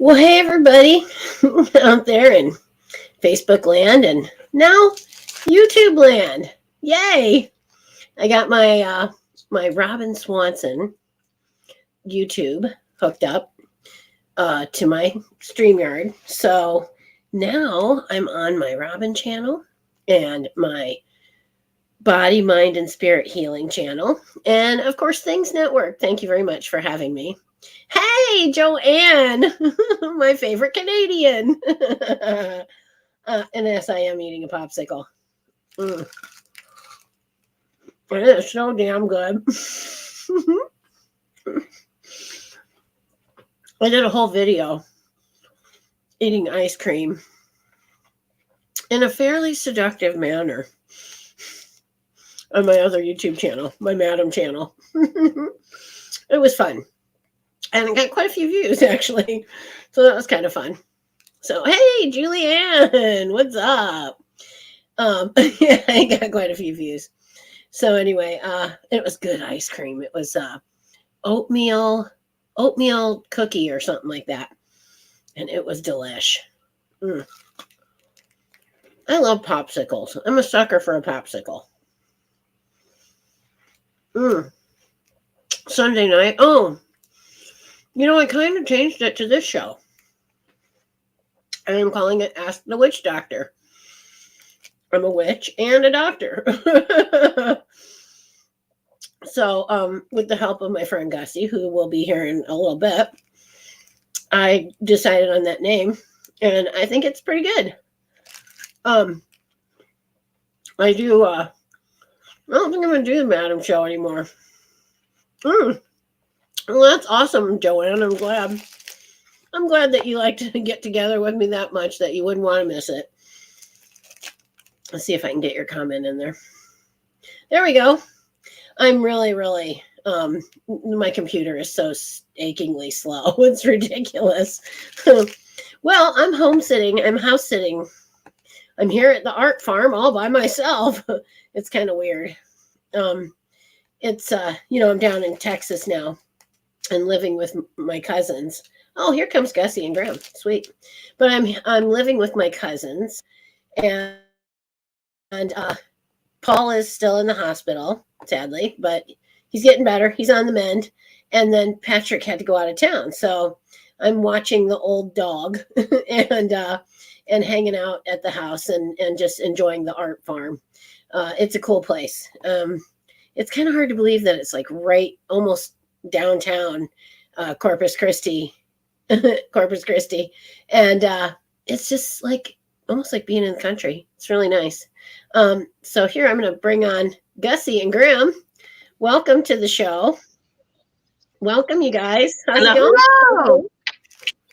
Well, hey everybody out there in Facebook land and now YouTube land. Yay! I got my Robin Swanson YouTube hooked up to my StreamYard. So now I'm on my Robin channel and my Body, Mind, and Spirit Healing channel. And of course, Things Network. Thank you very much for having me. Hey, Joanne, my favorite Canadian. And yes, I am eating a popsicle. It is so damn good. I did a whole video eating ice cream in a fairly seductive manner on my other YouTube channel, my Madam channel. It was fun. And it got quite a few views, actually. So that was kind of fun. So, hey, Julianne, what's up? Yeah, I got quite a few views. So anyway, it was good ice cream. It was oatmeal cookie or something like that. And it was delish. I love popsicles. I'm a sucker for a popsicle. Sunday night. Oh, I kind of changed it to this show. I am calling it Ask the Witch Doctor. I'm a witch and a doctor. So, with the help of my friend Gussy, who will be here in a little bit, I decided on that name, and I think it's pretty good. I don't think I'm going to do the Madam show anymore. Well, that's awesome, Joanne. I'm glad that you like to get together with me that much that you wouldn't want to miss it. Let's see if I can get your comment in there. There we go. I'm really, my computer is so achingly slow. It's ridiculous. Well, I'm house sitting. I'm here at the art farm all by myself. It's kind of weird. It's, I'm down in Texas now and living with my cousins. Oh, here comes Gussy and Graham. Sweet. But I'm living with my cousins, and Paul is still in the hospital, sadly, but he's getting better. He's on the mend. And then Patrick had to go out of town. So I'm watching the old dog and hanging out at the house and just enjoying the art farm. It's a cool place. It's kind of hard to believe that it's like right almost downtown Corpus Christi. And it's just like almost like being in the country. It's really nice. So here I'm going to bring on Gussy and Graham. Welcome to the show. Welcome, you guys. How's it going? Hello.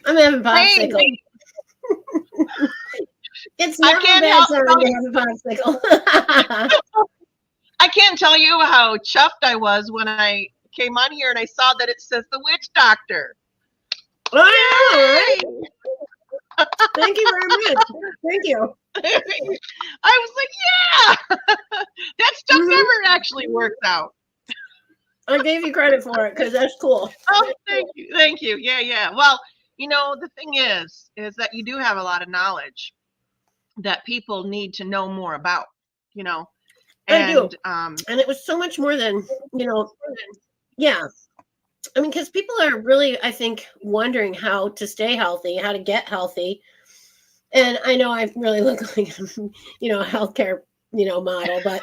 I'm having popsicle. Hey. It's never a bad time to have a popsicle. I can't tell you how chuffed I was when I came on here and I saw that it says the Witch Doctor. All right. Thank you very much. Thank you. I was like, yeah, that stuff never actually works out. I gave you credit for it because that's cool. Oh, thank you. Yeah. Well, the thing is that you do have a lot of knowledge that people need to know more about. I do. And it was so much more than, yeah. I mean, because people are really, I think, wondering how to stay healthy, how to get healthy. And I know I really look like, a healthcare, model, but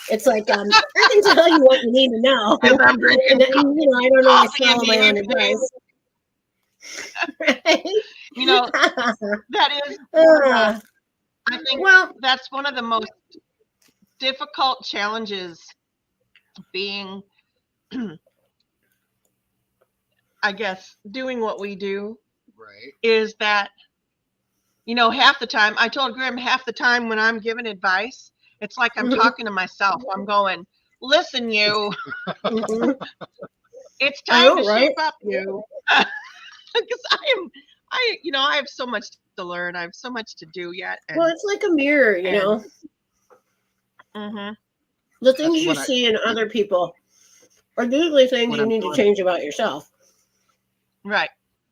it's like, I can tell you what you need to know. And, I don't really sell my own advice. Right? That is, I think that's one of the most difficult challenges being, I guess, doing what we do, right? Is that, half the time, I told Grim, half the time when I'm giving advice, it's like I'm talking to myself. I'm going, listen, you, it's time to shape up, you, because I have so much to learn. I have so much to do yet. Well, it's like a mirror, Mm-hmm. The things you see in other people are usually things you need to change about yourself. Right.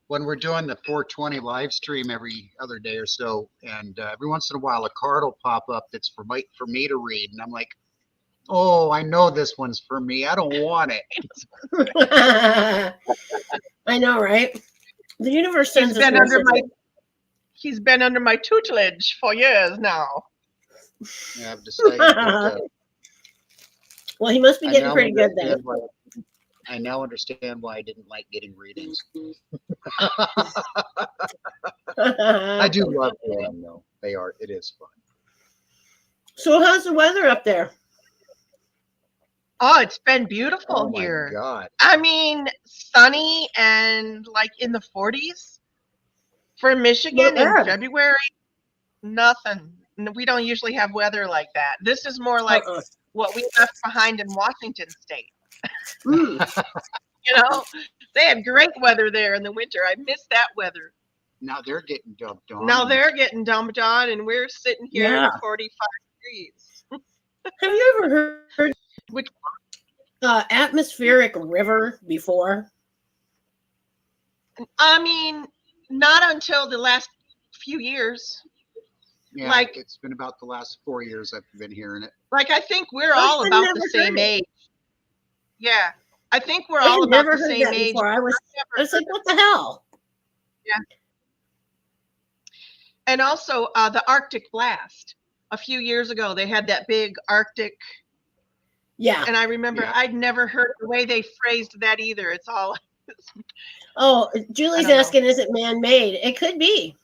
when we're doing the 420 live stream every other day or so, and every once in a while a card will pop up that's for me to read, and I'm like, oh, I know this one's for me. I don't want it. I know, right? The universe He's sends us been under my messages. he's been under my tutelage for years now. Yeah, I've decided that Well, he must be I getting now pretty good then. understand why. I now understand why I didn't like getting readings. I do love them though. It is fun. So how's the weather up there? Oh, it's been beautiful Oh my here. God. I mean, sunny and like in the 40s for Michigan in bad. February. Nothing. We don't usually have weather like that. This is more like what we left behind in Washington State. Mm. You know, they had great weather there in the winter. I miss that weather. Now they're getting dumped on. Now they're getting dumped on, and we're sitting here Yeah. at 45 degrees. Have you ever heard Which, atmospheric river before? I mean, not until the last few years. Yeah, like- it's been about the last 4 years I've been hearing it. Like, I think we're I've all about the never same heard it. age. Yeah, I think we're I all had about never the heard same that age. before. I was Never like, what the hell? And also the Arctic blast. A few years ago, they had that big Arctic, Yeah. and I remember Yeah. I'd never heard the way they phrased that either. It's all Oh, Julie's don't know. asking, is it man-made? It could be.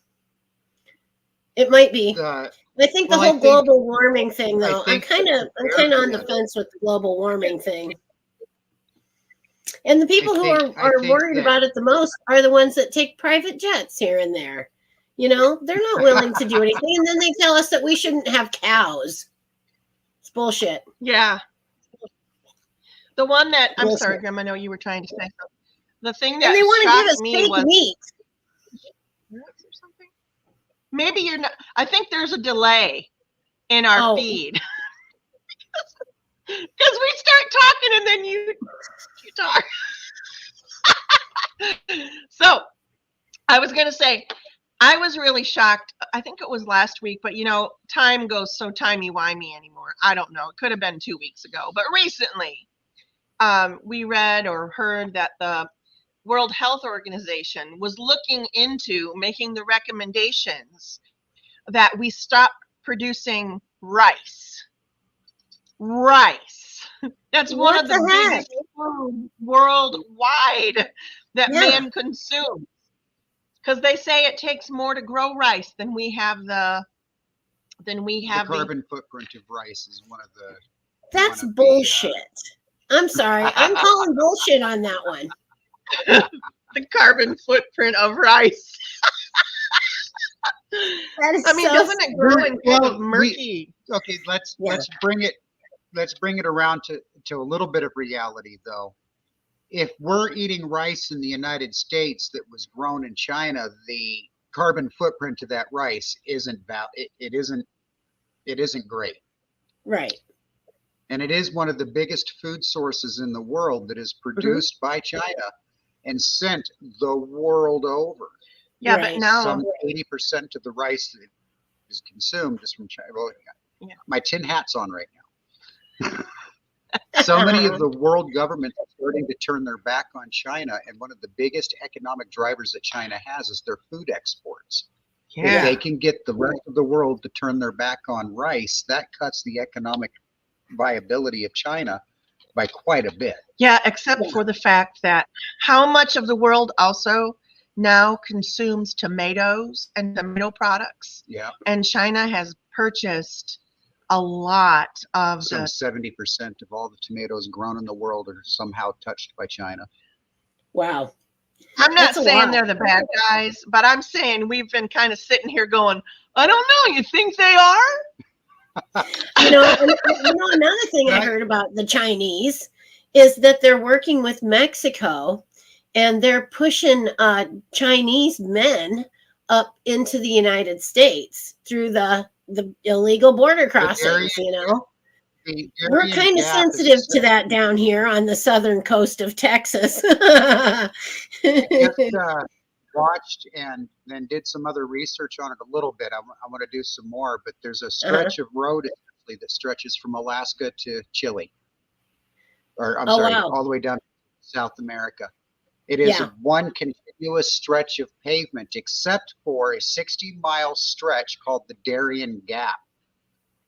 It might be. I think the well, I whole think- global warming thing, I though, I'm think kind of on the yeah. fence with the global warming thing. And the people I who think are worried that- about it the most are the ones that take private jets here and there. You know, they're not willing to do anything, and then they tell us that we shouldn't have cows. It's bullshit. yeah. The one that I'm Bullshit. sorry, Graham. I know you were trying to say something. The thing And that they want to give shocked us me fake was meat. or something. Maybe you're not. I think there's a delay in our Oh. feed because we start talking and then you talk. So I was gonna say I was really shocked. I think it was last week, but you know, time goes so timey-wimey anymore. I don't know. It could have been 2 weeks ago, but recently we read or heard that the World Health Organization was looking into making the recommendations that we stop producing rice. Rice. That's one What of the the heck? biggest food worldwide that Yeah. man consumes. Because they say it takes more to grow rice than we have the carbon footprint of rice is one of the. That's one of the, bullshit. I'm sorry. I'm calling bullshit on that one. the carbon footprint of rice. That is I mean, so doesn't it grow in kind Well, of murky? Okay, let's Yeah. bring it around to a little bit of reality though. If we're eating rice in the United States that was grown in China, the carbon footprint of that rice isn't it isn't great. right. And it is one of the biggest food sources in the world that is produced by China and sent the world over. Yeah, Right. but now Some 80% of the rice that is consumed is from China. Well, Yeah. my tin hat's on right now. So many of the world governments are starting to turn their back on China, and one of the biggest economic drivers that China has is their food exports. If they can get the rest of the world to turn their back on rice, that cuts the economic viability of China by quite a bit. Yeah, except for the fact that how much of the world also now consumes tomatoes and tomato products, Yeah, and China has purchased a lot of some the 70% of all the tomatoes grown in the world are somehow touched by China. Wow. I'm not That's a saying lot. they're the bad guys, but I'm saying we've been kind of sitting here going, I don't know, you think they are? You know, another thing I heard about the Chinese is that they're working with Mexico and they're pushing Chinese men up into the United States through the illegal border crossings, you know. We're kind of sensitive to that down here on the southern coast of Texas. watched and then did some other research on it a little bit. I want to do some more, but there's a stretch of road essentially that stretches from Alaska to Chile, or I'm sorry, wow. all the way down to South America. It is Yeah. one continuous stretch of pavement, except for a 60-mile stretch called the Darien Gap.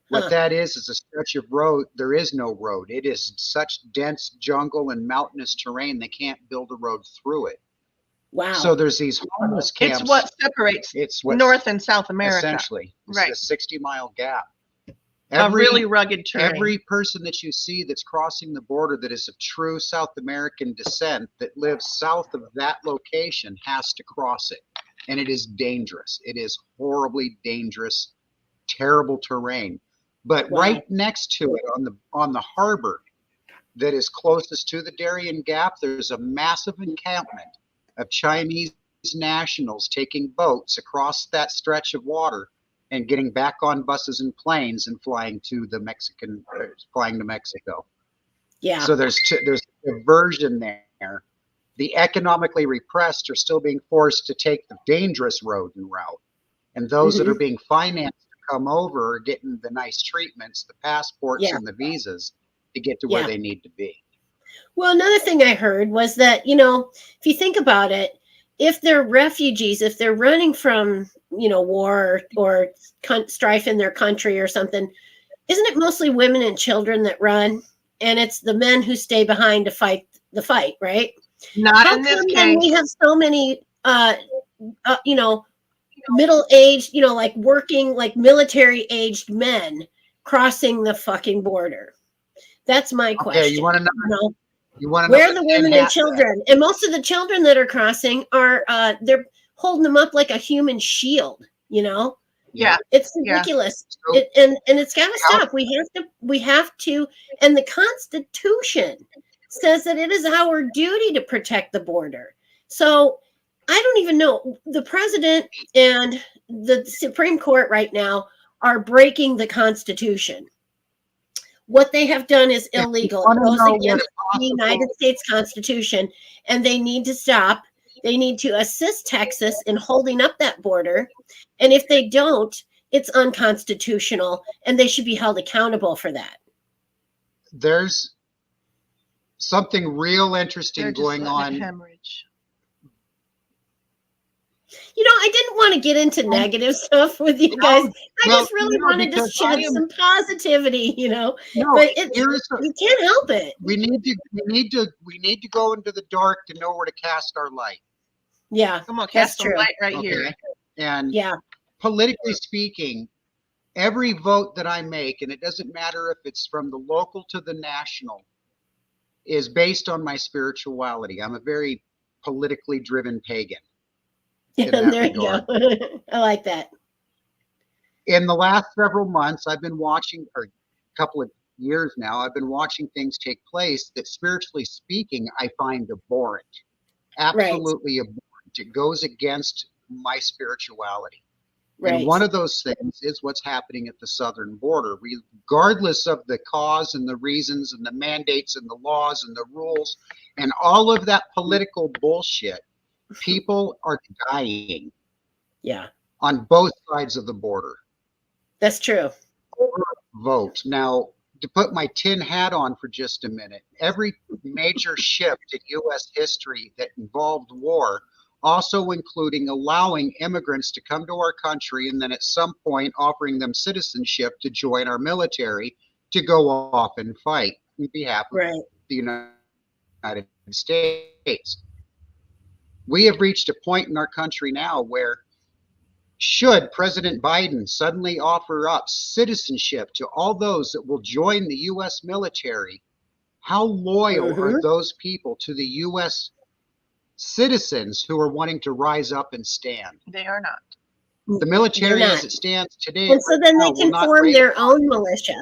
What that is a stretch of road. There is no road. It is such dense jungle and mountainous terrain, they can't build a road through it. Wow. So there's these homeless camps. It's what separates It's what North and South America. essentially. It's Right. a 60-mile gap. A really rugged terrain. Every person that you see that's crossing the border that is of true South American descent that lives south of that location has to cross it. And it is dangerous. It is horribly dangerous, terrible terrain. But Wow. right next to it on the harbor that is closest to the Darien Gap, there's a massive encampment of Chinese nationals taking boats across that stretch of water and getting back on buses and planes and flying to Mexico. Yeah. So there's diversion there. The economically repressed are still being forced to take the dangerous road and route, and those that are being financed to come over are getting the nice treatments, the passports and the visas to get to where they need to be. Well, another thing I heard was that, if you think about it, if they're refugees, if they're running from, war or strife in their country or something, isn't it mostly women and children that run? And it's the men who stay behind to fight the fight, right? Not How in this come case. then we have so many, middle-aged, like working, like military-aged men crossing the fucking border? That's my question. Okay, you want to know? Where are the women and children? And most of the children that are crossing are they're holding them up like a human shield, Yeah. It's ridiculous. So, and it's got to stop. We have to, and the Constitution says that it is our duty to protect the border. So I don't even know. The president and the Supreme Court right now are breaking the Constitution. What they have done is illegal. It goes against the United States Constitution, and they need to stop. They need to assist Texas in holding up that border. And if they don't, it's unconstitutional, and they should be held accountable for that. There's something real interesting going on. Hemorrhage. I didn't want to get into negative stuff with you guys. I just really wanted to shed some positivity, No, but you can't help it. We need to go into the dark to know where to cast our light. Yeah, come on, cast some light right here. And politically speaking, every vote that I make, and it doesn't matter if it's from the local to the national, is based on my spirituality. I'm a very politically driven pagan. Yeah, there you go. I like that. In the last several months, I've been watching, or a couple of years now, I've been watching things take place that, spiritually speaking, I find abhorrent. Absolutely abhorrent. It goes against my spirituality. Right. And one of those things is what's happening at the southern border. Regardless of the cause and the reasons and the mandates and the laws and the rules and all of that political bullshit, people are dying. Yeah. On both sides of the border. That's true. Vote. Now, to put my tin hat on for just a minute, every major shift in U.S. history that involved war, also including allowing immigrants to come to our country and then at some point offering them citizenship to join our military to go off and fight on behalf of the United States. We have reached a point in our country now where, should President Biden suddenly offer up citizenship to all those that will join the U.S. military, how loyal are those people to the U.S. citizens who are wanting to rise up and stand? They are not. The military as it stands today. And so then they can form their own militia.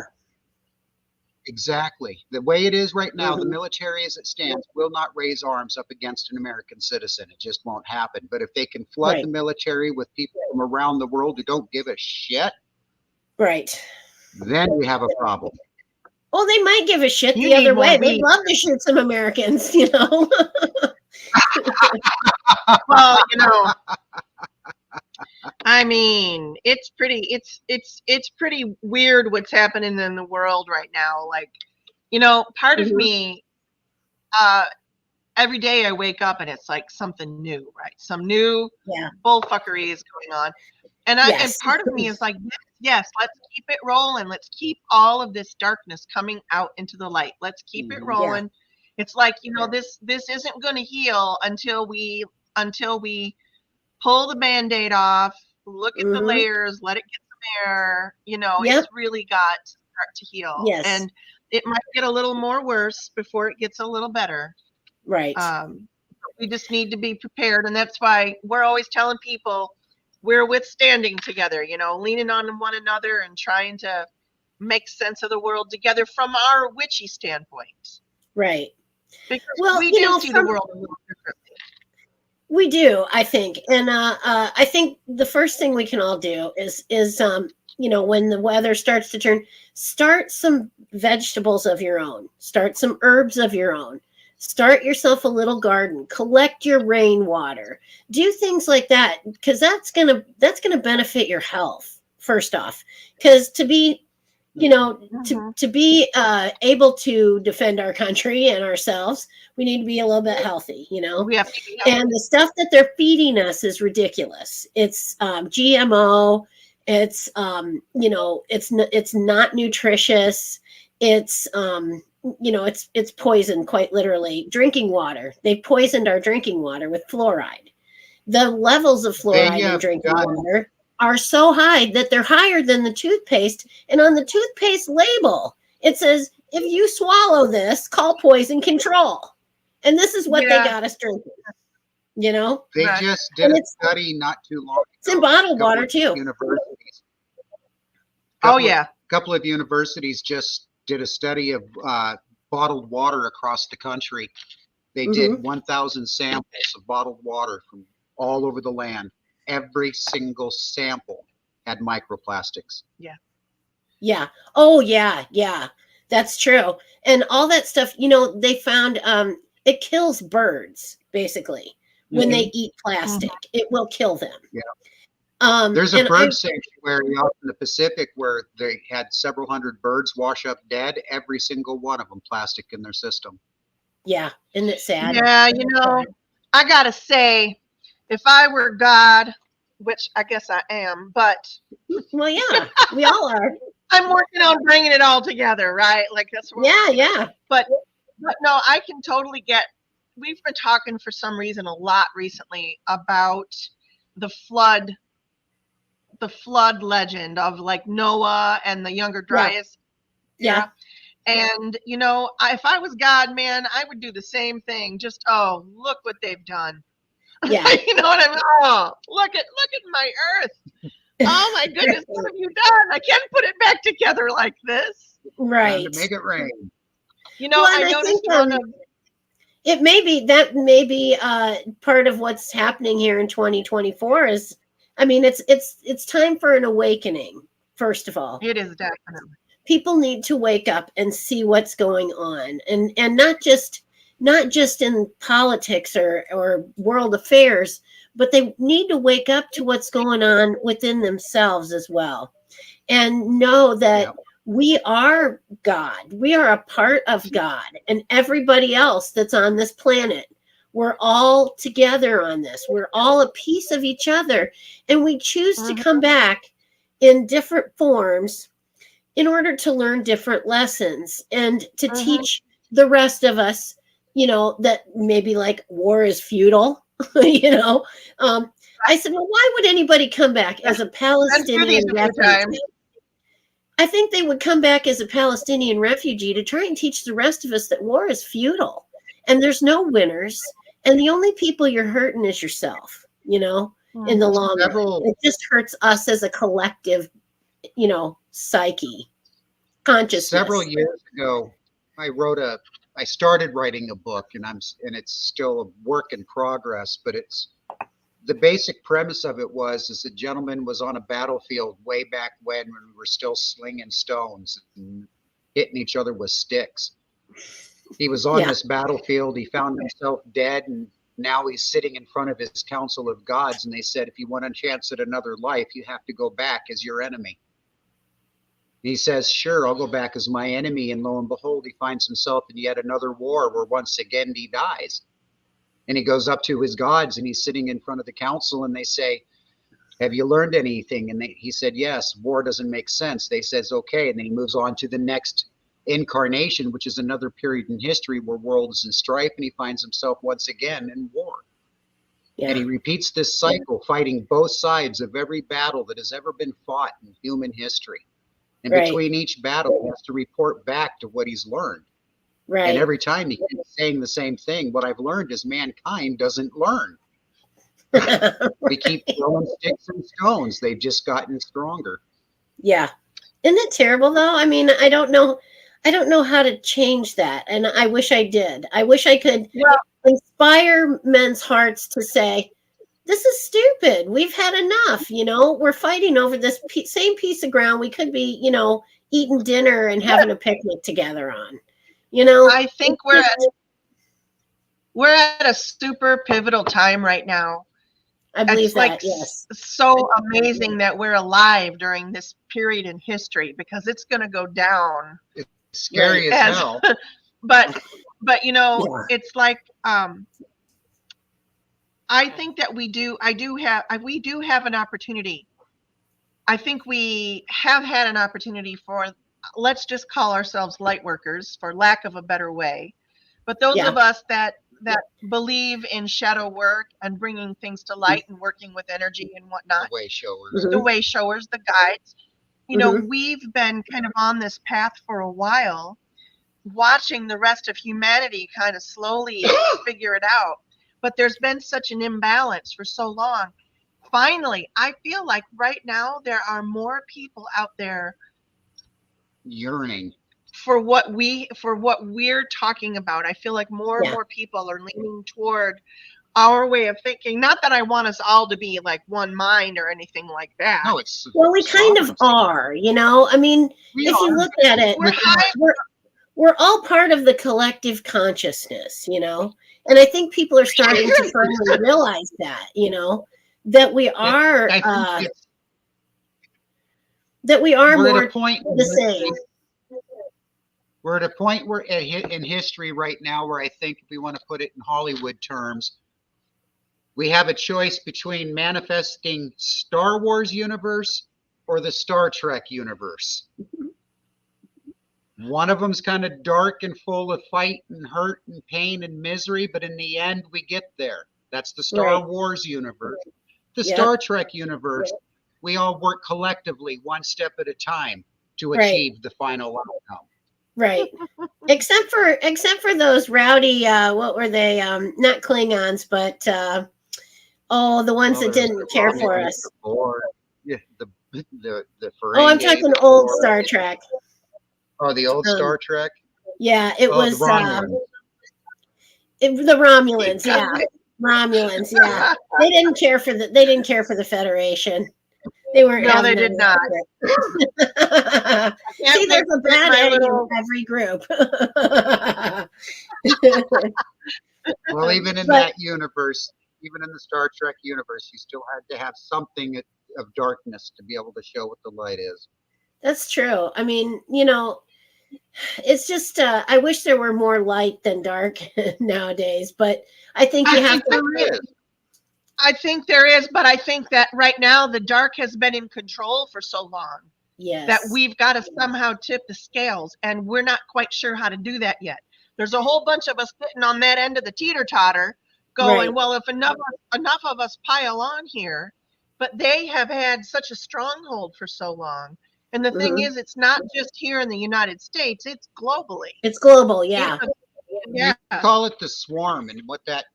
Exactly. The way it is right now, the military as it stands will not raise arms up against an American citizen. It just won't happen. But if they can flood the military with people from around the world who don't give a shit, then we have a problem. Well, they might give a shit the other way. They'd love to shoot some Americans, Well, I mean, it's pretty weird what's happening in the world right now. Like, part of Mhm. me, every day I wake up and it's like something new, right? Some new Yeah. bullfuckery is going on. And Yes. part of me is like, yes, let's keep it rolling. Let's keep all of this darkness coming out into the light. Let's keep it Mhm. Yeah. rolling. It's like, this isn't going to heal until we pull the Band-Aid off, look at the Hmm. layers, let it get some air. Yep. It's really got to start to heal. Yes. And it might get a little more worse before it gets a little better. Right. We just need to be prepared. And that's why we're always telling people we're withstanding together, leaning on one another and trying to make sense of the world together from our witchy standpoint. Right. Because Well, we do see the world a little differently. we do, I think, and I think the first thing we can all do is when the weather starts to turn, start some vegetables of your own, start some herbs of your own, start yourself a little garden, collect your rainwater, do things like that, because that's gonna benefit your health first off, because to be to be able to defend our country and ourselves, we need to be a little bit healthy, We have to be and the stuff that they're feeding us is ridiculous. It's GMO. It's it's not nutritious. It's it's poison, quite literally. Drinking water. They poisoned our drinking water with fluoride. The levels of They fluoride in have drinking done water are so high that they're higher than the toothpaste. And on the toothpaste label, it says, if you swallow this, call poison control. And this is what they Yeah. got us drinking, They Right. just did And a it's study not too long it's in ago. bottled Couple water of too. universities. Oh, Couple of, yeah. couple of universities just did a study of bottled water across the country. They did Mhm. 1,000 samples of bottled water from all over the land. Every single sample had microplastics. Yeah. Oh yeah, yeah. That's true. And all that stuff, they found it kills birds basically when they eat plastic. It will kill them. Yeah. There's a And bird sanctuary out in the Pacific where they had several hundred birds wash up dead, every single one of them plastic in their system. yeah, isn't it sad? Yeah, I gotta say, if I were God, which I guess I am, but Well, yeah, we all are. I'm working on bringing it all together, right? Like that's what Yeah, we're doing. yeah. But no, I can totally get. We've been talking for some reason a lot recently about the flood, legend of like Noah and the Younger Dryas Yeah. era. And if I was God, man, I would do the same thing. Just look what they've done. Yeah. You know what I mean? Oh, look at my earth. Oh my goodness, what have you done? I can't put it back together like this. Time Right. to make it rain. Well, and I I noticed think one of it may be part of what's happening here in 2024 is, I mean, it's time for an awakening. First of all, it is definitely. people need to wake up and see what's going on, and not just in politics or world affairs, but they need to wake up to what's going on within themselves as well, and know that Yep. we are God. We are a part of God, and everybody else that's on this planet. We're all together on this. We're all a piece of each other, and we choose to come back in different forms in order to learn different lessons and to teach the rest of us, that maybe like war is futile. I said, well, why would anybody come back as a Palestinian refugee? I think they would come back as a Palestinian refugee to try and teach the rest of us that war is futile and there's no winners. And the only people you're hurting is yourself, in the long run. It just hurts us as a collective, psyche, consciousness. Several years ago, I started writing a book, and it's still a work in progress, but the basic premise of it is a gentleman was on a battlefield way back when we were still slinging stones and hitting each other with sticks. He was on this battlefield. He found himself dead, and now he's sitting in front of his council of gods, and they said, if you want a chance at another life, you have to go back as your enemy. And he says, sure, I'll go back as my enemy. And lo and behold, he finds himself in yet another war where once again he dies. And he goes up to his gods, and he's sitting in front of the council, and they say, have you learned anything? And he said, yes, war doesn't make sense. They says, okay. And then he moves on to the next incarnation, which is another period in history where world is in strife, and he finds himself once again in war. Yeah. And he repeats this cycle, fighting both sides of every battle that has ever been fought in human history. And between each battle, he has to report back to what he's learned. Right. And every time he keeps saying the same thing. What I've learned is mankind doesn't learn. We keep throwing sticks and stones. They've just gotten stronger. Yeah. Isn't it terrible though? I mean, I don't know how to change that. And I wish I did. I wish I could inspire men's hearts to say, this is stupid. We've had enough. We're fighting over this same piece of ground we could be, eating dinner and having a picnic together on. I think we're at a super pivotal time right now. I believe that, yes. So amazing that we're alive during this period in history, because it's going to go down. It's scary as hell. But it's like, I think that we do have an opportunity. I think we have had an opportunity for, let's just call ourselves light workers, for lack of a better way. But those of us that believe in shadow work and bringing things to light and working with energy and whatnot, the way showers, the guides, we've been kind of on this path for a while, watching the rest of humanity kind of slowly figure it out. But there's been such an imbalance for so long. Finally, I feel like right now there are more people out there yearning for what we're talking about. I feel like more and more people are leaning toward our way of thinking. Not that I want us all to be like one mind or anything like that. No, it's we kind of are. I mean, if you look at it, we're all part of the collective consciousness. And I think people are starting to finally realize that, that we are more the same. We're at a point where in history right now where I think, if we want to put it in Hollywood terms, we have a choice between manifesting Star Wars universe or the Star Trek universe. One of them's kind of dark and full of fight and hurt and pain and misery, but in the end, we get there. That's the Star Wars universe. The Star Trek universe, we all work collectively, one step at a time, to achieve the final outcome. Right. Except for those rowdy, what were they? Not Klingons, but the ones that didn't care for us. The I'm talking old Star Trek. Oh, the old Star Trek? Yeah, it was the Romulans. Yeah, Romulans. Yeah, they didn't care for the Federation. They weren't. No, they did not. See, there's a bad egg in every group. Well, even in that universe, even in the Star Trek universe, you still had to have something of darkness to be able to show what the light is. That's true. I mean, it's just I wish there were more light than dark nowadays, but I think you have to. I think there is, but I think that right now the dark has been in control for so long that we've got to somehow tip the scales, and we're not quite sure how to do that yet. There's a whole bunch of us sitting on that end of the teeter-totter going, well, if enough of us pile on here, but they have had such a stronghold for so long. And the thing is, it's not just here in the United States, it's globally. It's global, yeah. You call it the swarm, and what that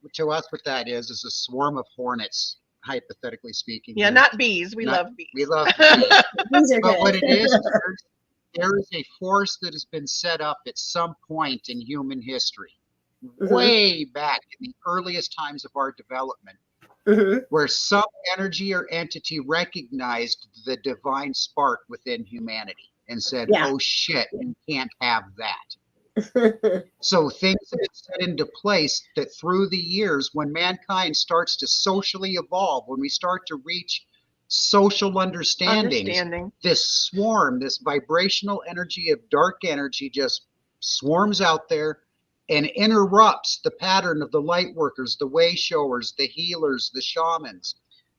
is a swarm of hornets, hypothetically speaking. Yeah, not bees. We love bees. We love bees. But what it is, there is a force that has been set up at some point in human history, way back in the earliest times of our development, where some energy or entity recognized the divine spark within humanity and said, oh shit, you can't have that. So things have been set into place that through the years, when mankind starts to socially evolve, when we start to reach social understandings, Understanding. this swarm, this vibrational energy of dark energy just swarms out there and interrupts the pattern of the light workers, the way showers, the healers, the shamans,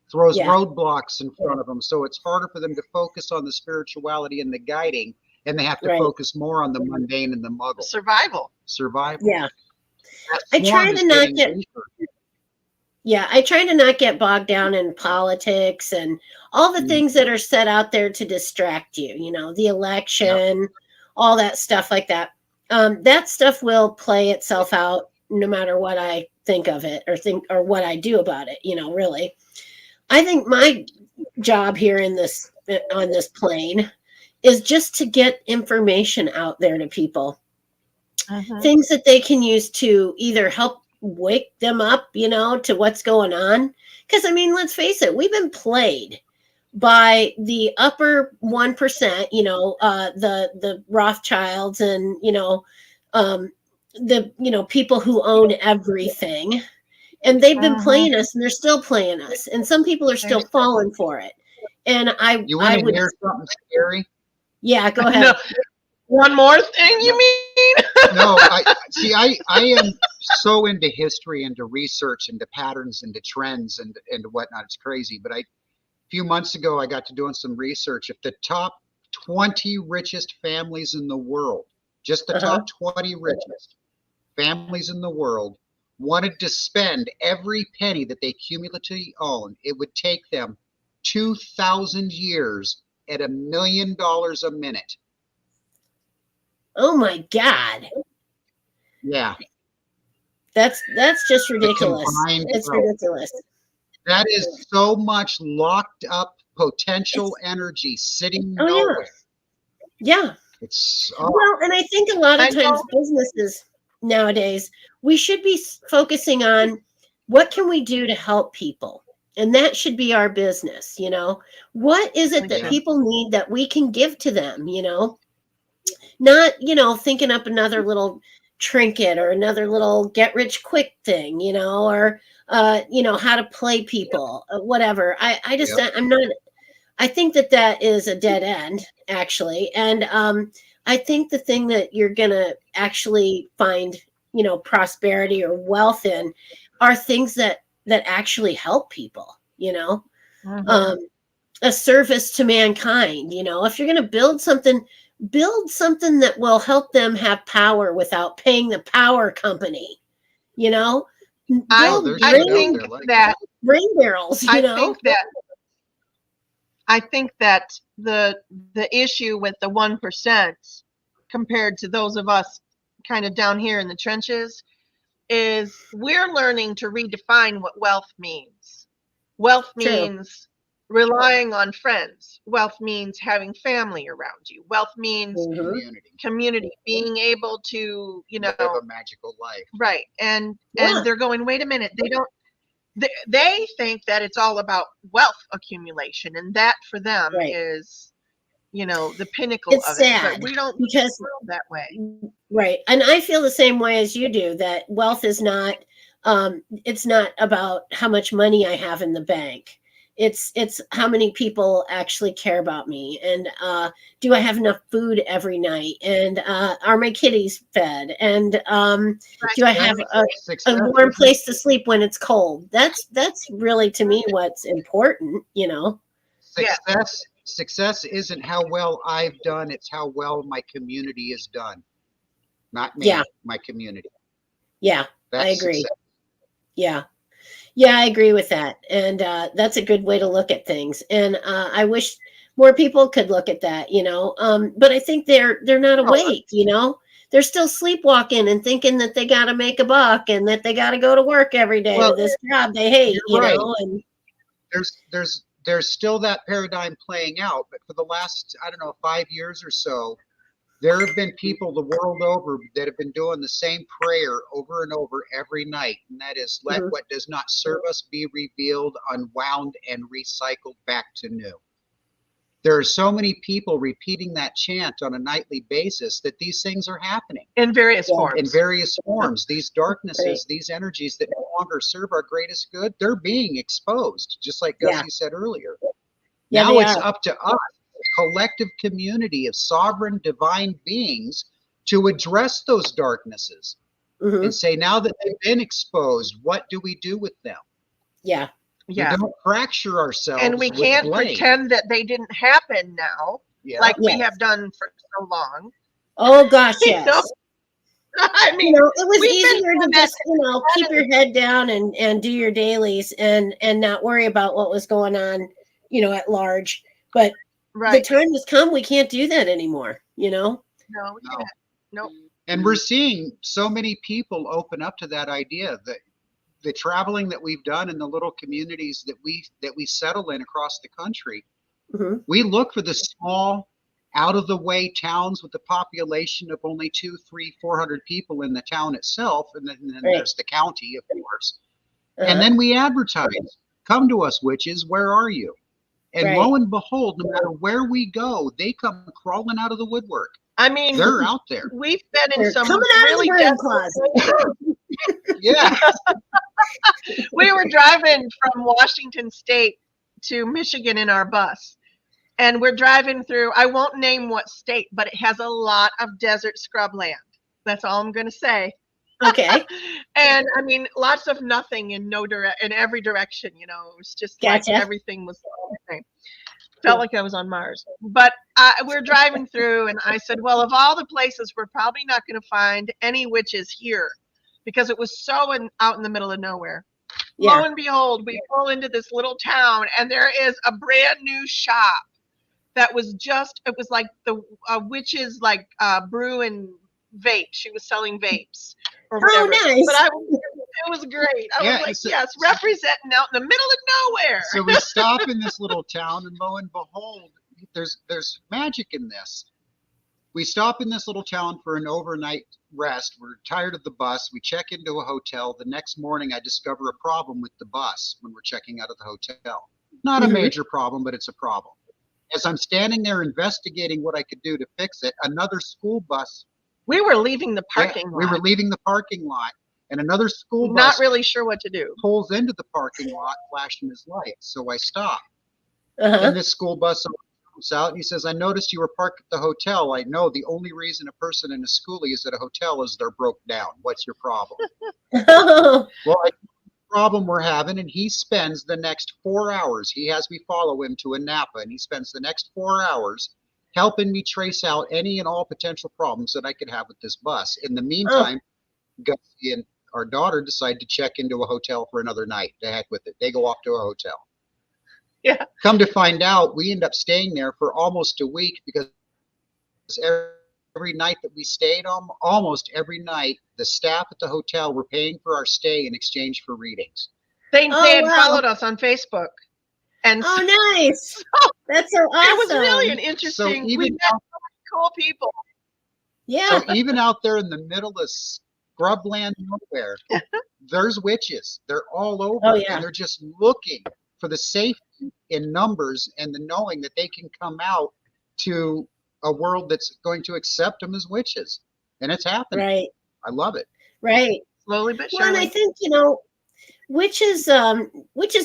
throws Yeah. roadblocks in front of them. So it's harder for them to focus on the spirituality and the guiding, and they have to Right. focus more on the mundane and the muggle. Survival. Survival. Yeah. That I try swarm to is not getting get weaker. Yeah, I try to not get bogged down in politics and all the Mm. things that are set out there to distract you, the Yep. election, all that stuff like that. That stuff will play itself out no matter what I think of it or what I do about it, really. I think my job here on this plane is just to get information out there to people. Mhm. Things that they can use to either help wake them up, to what's going on. Because, I mean, let's face it, we've been played by the upper 1%, the Rothschilds and, the people who own everything. And they've been Mhm. playing us and they're still playing us. And some people are still falling for it. And You I want to would, hear something scary? yeah, go No, ahead. one more thing, you mean? No, I am so into history, into research, into patterns, into trends, and whatnot. It's crazy. But a few months ago, I got to doing some research. If the top 20 richest families in the world, just the Uh-huh. top 20 richest families in the world, wanted to spend every penny that they cumulatively own, it would take them 2,000 years at $1 million a minute. Oh my God. Yeah, That's just the ridiculous. combined It's wealth. ridiculous. That is so much locked up potential It's energy sitting Oh yeah. nowhere. Yeah. It's Well, and I think a lot I of times know. businesses nowadays, we should be focusing on what can we do to help people? And that should be our business, What is it We that should. people need that we can give to them, Not, thinking up another little trinket or another little get rich quick thing, or how to play people, whatever. I just yep. I'm not I think that is a dead end, actually. And I think the thing that you're going to actually find, prosperity or wealth in are things that actually help people, Mhm. a service to mankind. If you're going to build something that will help them have power without paying the power company, I Oh, build there's I shit out think there like that grain barrels, I think that I think that the issue with the 1% compared to those of us kind of down here in the trenches is we're learning to redefine what wealth means. Wealth True. means relying on friends. Wealth means having family around you. Wealth means Mhm. community. community, being able to, Live a magical life. right. And Yeah. they're going, wait a minute, they think that it's all about wealth accumulation, and that for them Right. is, the pinnacle It's of it. But sad we don't because feel that way. Right. And I feel the same way as you do, that wealth is not it's not about how much money I have in the bank. It's how many people actually care about me, and do I have enough food every night, and are my kitties fed, and do I have a Success warm isn't place to sleep when it's cold? That's really, to me, what's important, Yeah. success isn't how well I've done, it's how well my community is done. Not me, Yeah. my community. Yeah, I That's agree. success. Yeah. Yeah, I agree with that. And that's a good way to look at things. And I wish more people could look at that, But I think they're not Oh, awake, They're still sleepwalking and thinking that they got to make a buck and that they got to go to work every day to well, this job they hate, you're right. And There's still that paradigm playing out, but for the last, I don't know, 5 years or so, there have been people the world over that have been doing the same prayer over and over every night, and that is, let Mhm. what does not serve us be revealed, unwound, and recycled back to new. There are so many people repeating that chant on a nightly basis that these things are happening In various Yeah. forms. in various forms. These darknesses, these energies that no longer serve our greatest good, they're being exposed, just like Yeah. Gussy said earlier. Yeah, Now they it's are. up to us, a collective community of sovereign divine beings, to address those darknesses Hmm. and say, now that they've been exposed, what do we do with them? Yeah. Yeah. We don't fracture ourselves And we with can't blame. pretend that they didn't happen now, Yeah. like we Yes. have done for so long. Oh gosh, You yes. know? I You mean, know, it was we've been easier to doing that just, keep your head down and do your dailies and not worry about what was going on, at large. But the right. time has come, we can't do that anymore, No, we No. can't. Nope. And we're seeing so many people open up to that idea, that the traveling that we've done in the little communities that we settle in across the country. Hmm. We look for the small, out of the way towns with a population of only 200, 300, 400 people in the town itself, and then Right. there's the county, of course. Uh-huh. And then we advertise, come to us, witches, where are you? And Right. lo and behold, no matter where we go, they come crawling out of the woodwork. I mean, They're out there. we've been in They're some coming out really of the broom desperate closet. Yeah. We were driving from Washington State to Michigan in our bus. And we're driving through, I won't name what state, but it has a lot of desert scrubland. That's all I'm going to say. Okay. And I mean, lots of nothing in in every direction, It was just Gotcha. like everything was the same. Felt like I was on Mars. But we're driving through, and I said, well, of all the places, we're probably not going to find any witches here, because it was so out in the middle of nowhere. Yeah. Lo and behold, we pull into this little town, and there is a brand new shop that was it was like the witch's brew and vape. She was selling vapes or whatever. nice. But it was great. I Yeah, was like, so- yes, representing out in the middle of nowhere. So we stop in this little town, and lo and behold, there's magic in this. We stop in this little town for an overnight rest. We're tired of the bus. We check into a hotel. The next morning, I discover a problem with the bus when we're checking out of the hotel. Not a Mhm. major problem, but it's a problem. As I'm standing there investigating what I could do to fix it, another school bus. We were leaving the Yeah, parking lot. we were leaving the parking lot, and another school bus Not really sure what to do. pulls into the parking lot, flashing his lights. So I stop. Uh-huh. And this school bus comes out, and he says, I noticed you were parked at the hotel. I know the only reason a person in a schoolie is at a hotel is they're broke down. What's your problem? Well, I know the problem we're having, and he spends the next 4 hours. He has me follow him to a Napa, and he spends the next 4 hours helping me trace out any and all potential problems that I could have with this bus. In the meantime, Gussy and our daughter decide to check into a hotel for another night. To heck with it. They go off to a hotel. Yeah. Come to find out, we end up staying there for almost a week, because every night that we stayed, almost every night, the staff at the hotel were paying for our stay in exchange for readings. They had wow. followed us on Facebook. And Oh, nice. That's so awesome. it was really an So interesting, we even met so many cool people. Yeah. So even out there in the middle of scrubland nowhere, there's witches. They're all over, Oh, yeah. and they're just looking for the safety in numbers and the knowing that they can come out to a world that's going to accept them as witches. And it's happening. Right. I love it. Right. Slowly but Well, and I surely. think, witches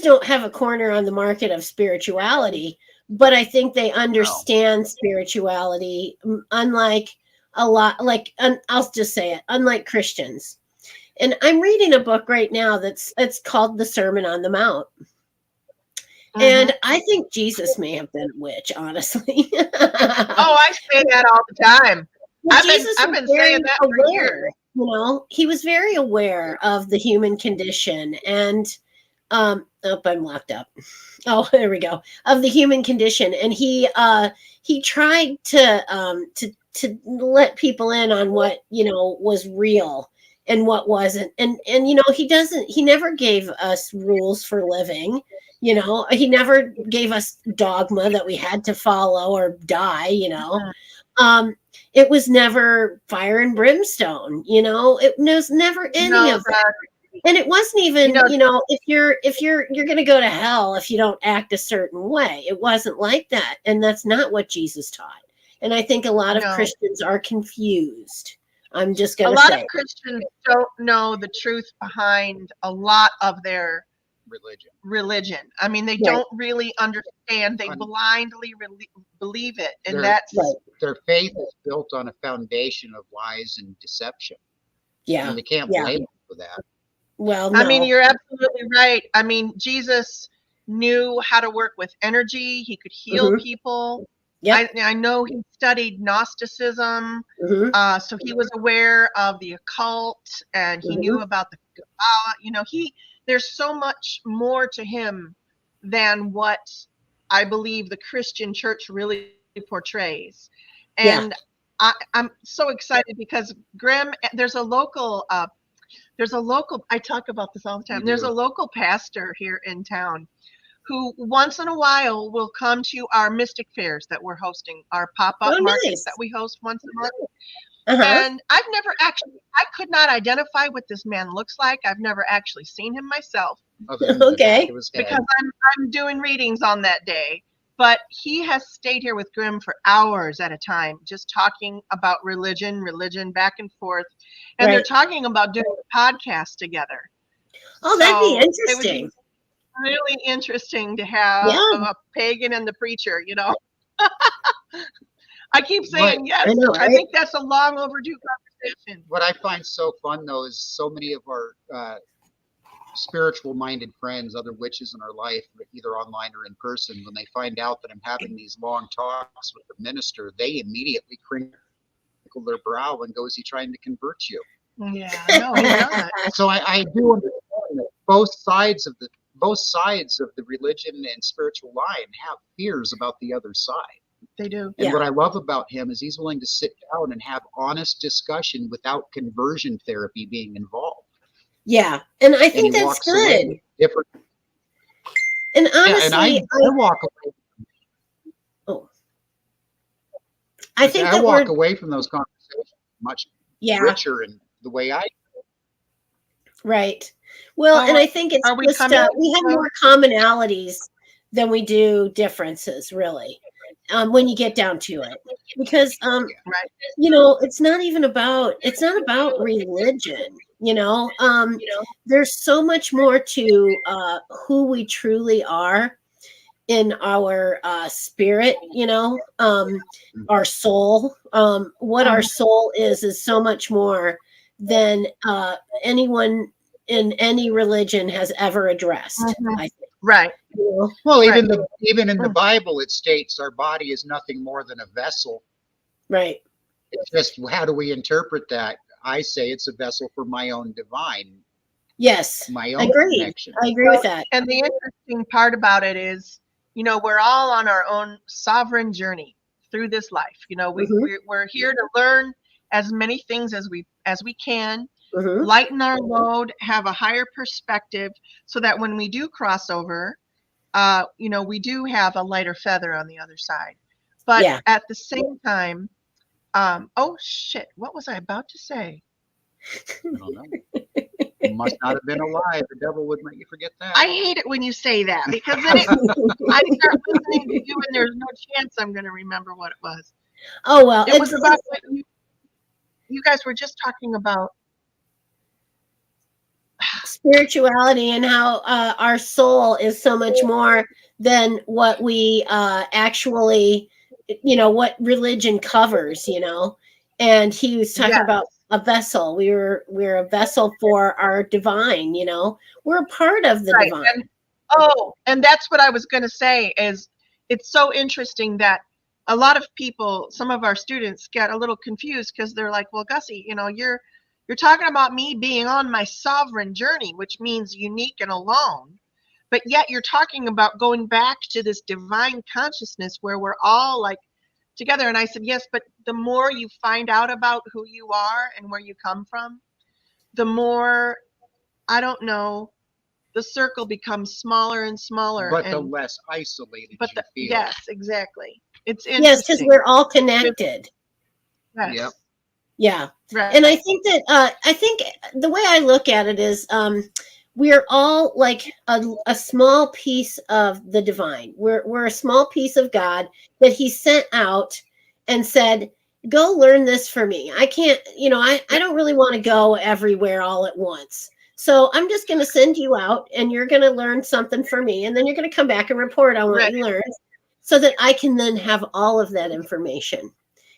don't have a corner on the market of spirituality, but I think they understand spirituality, unlike a lot, I'll just say it, unlike Christians. And I'm reading a book right now it's called The Sermon on the Mount. And I think Jesus may have been a witch, honestly. Oh, I say that all the time. Well, I've been saying that for years. He was very aware of the human condition, and I'm locked up. Oh, there we go. Of the human condition, and he tried to let people in on what was real and what wasn't, and he never gave us rules for living. He never gave us dogma that we had to follow or die. It was never fire and brimstone. It was never any of that. And it wasn't even, You know, if you're going to go to hell if you don't act a certain way. It wasn't like that. And that's not what Jesus taught. And I think a lot of no. Christians are confused. I'm just A going to lot of say. Christians don't know the truth behind a lot of their religion. I mean, they Right. don't really understand. They Un- blindly believe it, and Their- that's Right. Their faith is built on a foundation of lies and deception. Yeah. And they can't Yeah. blame them for that. Well, I mean, no. you're absolutely right. I mean, Jesus knew how to work with energy. He could heal Mhm. people. Yep. I know he studied Gnosticism, Mhm. so he was aware of the occult, and he knew about the Kabbalah. You know, there's so much more to him than what I believe the Christian church really portrays. Yeah. And I'm so excited because Graham, there's a local, I talk about this all the time. You There's do. a local pastor here in town who once in a while will come to our mystic fairs that we're hosting, our pop-up Oh, markets nice. that we host once a month. Uh-huh. And I could not identify what this man looks like. I've never actually seen him myself Other than the Okay. back of his head. because I'm doing readings on that day. But he has stayed here with Grimm for hours at a time, just talking about religion back and forth. And they're Right. talking about doing a podcast together. Oh, that'd be So it would interesting. be really interesting to have Yeah. a pagan and the preacher, you know. I keep But saying yes. I know, I right? think that's a long overdue conversation. what I find so fun, though, is so many of our spiritual-minded friends, other witches in our life, either online or in person, when they find out that I'm having these long talks with the minister, they immediately crinkle their brow and go, "Is he trying to convert you?" Yeah, no, he's not. So I do understand that both sides of the religion and spiritual line have fears about the other side. They do. And Yeah. what I love about him is he's willing to sit down and have honest discussion without conversion therapy being involved. Yeah. And I And he think that's walks away good. with different. And Yeah, and honestly, I walk away. I think I that walk we're, away from those conversations much yeah, richer in the way I. right. Well, So and I think it's are we just, coming to we have close? more commonalities than we do differences, really, when you get down to it. Because, Right. it's not about religion, there's so much more to who we truly are in our spirit, our soul. What our soul is so much more than anyone in any religion has ever addressed, Mhm. I think. Right. Well, Right. even in the Bible, it states our body is nothing more than a vessel. Right. It's just how do we interpret that? I say it's a vessel for my own divine, Yes. my own Agreed. connection. I agree with that. And the interesting part about it is, we're all on our own sovereign journey through this life. We're here to learn as many things as we can, Mhm. lighten our load, have a higher perspective, so that when we do cross over, we do have a lighter feather on the other side. But Yeah. at the same time, oh shit, what was I about to say? I don't know. You must not have been alive. The devil would let you forget that. I hate it when you say that, because then I start listening to you and there's no chance I'm going to remember what it was. Oh, well, It was about what you guys were just talking about. spirituality and how our soul is so much more than what we actually, what religion covers, and he was talking Yes. about a vessel. We're a vessel for our divine, we're a part of the Right. divine. And that's what I was going to say is it's so interesting that a lot of people, some of our students get a little confused because they're like, well, Gussy, you're talking about me being on my sovereign journey, which means unique and alone. But yet you're talking about going back to this divine consciousness where we're all like together. And I said, yes, but the more you find out about who you are and where you come from, the more, I don't know, the circle becomes smaller and smaller. But the less isolated you feel. Yes, exactly. It's Yes, because interesting. we're all connected. Yes. Yep. Yeah. Right. And I think that I think the way I look at it is we're all like a small piece of the divine. We're a small piece of God that he sent out and said, go learn this for me. I can't, I don't really want to go everywhere all at once. So I'm just going to send you out and you're going to learn something for me. And then you're going to come back and report on what Right. you learned so that I can then have all of that information.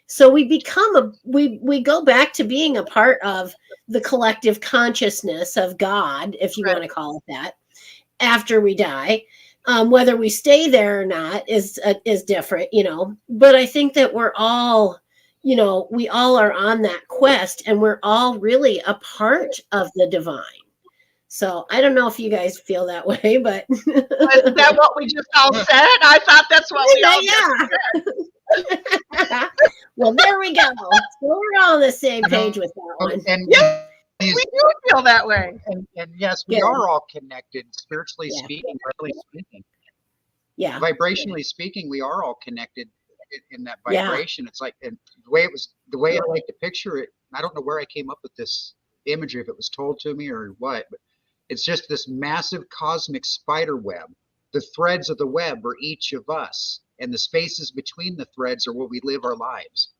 So we become we go back to being a part of the collective consciousness of God, if you Right. want to call it that, after we die. Whether we stay there or not is different, But I think that we're all, we all are on that quest, and we're all really a part of the divine. So I don't know if you guys feel that way, but Isn't that what we just all said? I thought that's what we all just yeah. Well, there we go. So we're all on the same page with that one. And Yeah, we do feel that way. and yes, we Good. are all connected, spiritually Yeah. speaking, really speaking. Yeah. Vibrationally speaking, we are all connected in that Yeah. vibration. It's like, and the way I like to picture it, I don't know where I came up with this imagery, if it was told to me or what, but it's just this massive cosmic spider web. The threads of the web are each of us, and the spaces between the threads are where we live our lives.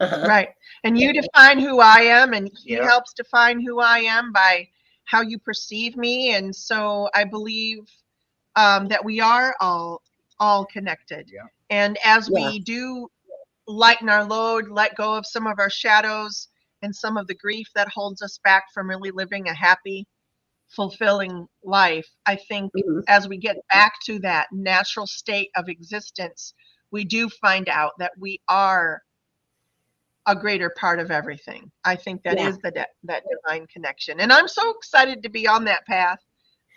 Uh-huh. Right. And you define who I am, and he Yeah. helps define who I am by how you perceive me. And so I believe that we are all connected. Yeah. And as Yeah. we do lighten our load, let go of some of our shadows and some of the grief that holds us back from really living a happy, fulfilling life, I think Mhm. as we get back to that natural state of existence, we do find out that we are a greater part of everything. I think that Yeah. is that divine connection, and I'm so excited to be on that path.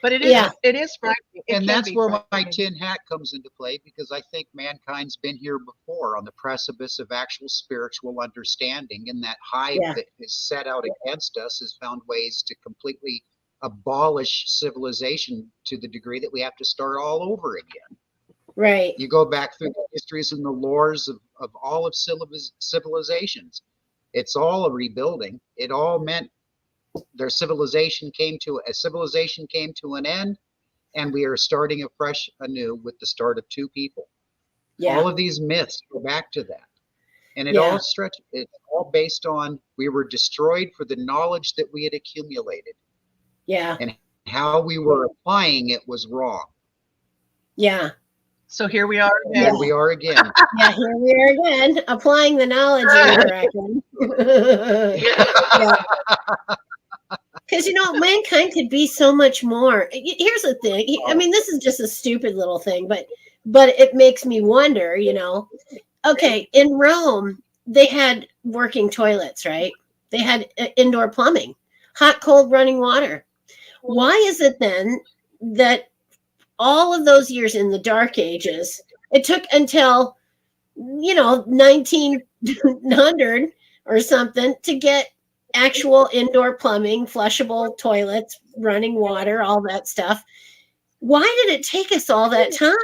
But it is Yeah. it is frightening. It And can that's be where my frightening. tin hat comes into play, because I think mankind's been here before on the precipice of actual spiritual understanding, and that hive Yeah. that is set out against us has found ways to completely abolish civilization to the degree that we have to start all over again. Right. You go back through the histories and the lores of all of civilizations. It's all a rebuilding. It all meant a civilization came to an end, and we are starting afresh anew with the start of two people. Yeah. All of these myths go back to that. And it's all based on we were destroyed for the knowledge that we had accumulated, Yeah. and how we were applying it was wrong. Yeah. So here we are Here again. we are again. Yeah. Here we are again, applying the knowledge incorrectly. Yeah. Because mankind could be so much more. Here's the thing. I mean, this is just a stupid little thing, but it makes me wonder. Okay, in Rome they had working toilets, right? They had indoor plumbing, hot, cold running water. Why is it then that all of those years in the Dark Ages, it took until 1900 or something to get actual indoor plumbing, flushable toilets, running water, all that stuff? Why did it take us all that time,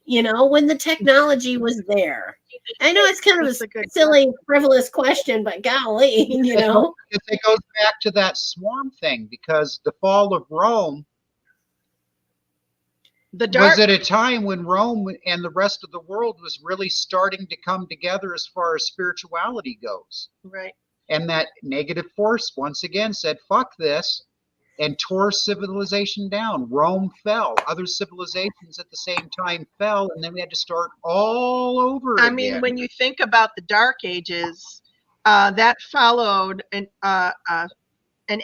when the technology was there? I know it's kind of That's a a good silly, frivolous question, but golly, It goes back to that swarm thing, because the fall of Rome The dark. was at a time when Rome and the rest of the world was really starting to come together as far as spirituality goes. Right. And that negative force once again said, fuck this, and tore civilization down. Rome fell. Other civilizations at the same time fell, and then we had to start all over again. I mean, when you think about the Dark Ages, that followed an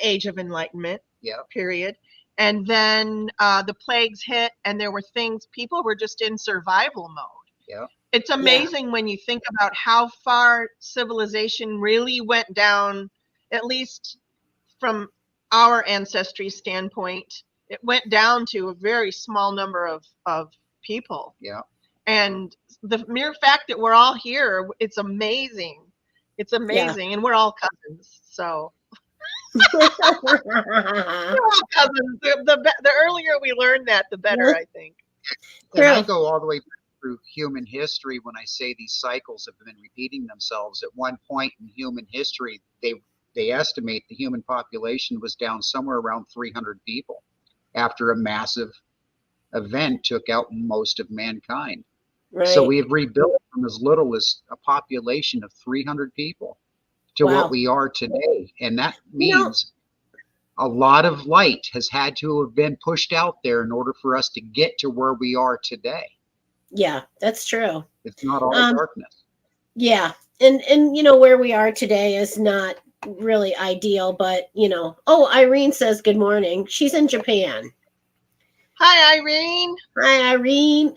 age of enlightenment. Yeah. Period. And then the plagues hit, and there were things, people were just in survival mode. Yeah. It's amazing when you think about how far civilization really went down, at least from our ancestry standpoint. It went down to a very small number of people. Yeah. And the mere fact that we're all here, it's amazing. It's amazing. And we're all cousins. So we're all cousins. The earlier we learn that, the better, I think. And I go all the way back through human history when I say these cycles have been repeating themselves. At one point in human history, they estimate the human population was down somewhere around 300 people after a massive event took out most of mankind. So Right. we have rebuilt from as little as a population of 300 people to Wow. what we are today. And that You know, means a lot of light has had to have been pushed out there in order for us to get to where we are today. yeah, that's true. It's not all Um, darkness. yeah. And you know, where we are today is not really ideal, but you know, oh, Irene says good morning. She's in Japan. Hi, Irene. Hi, Irene.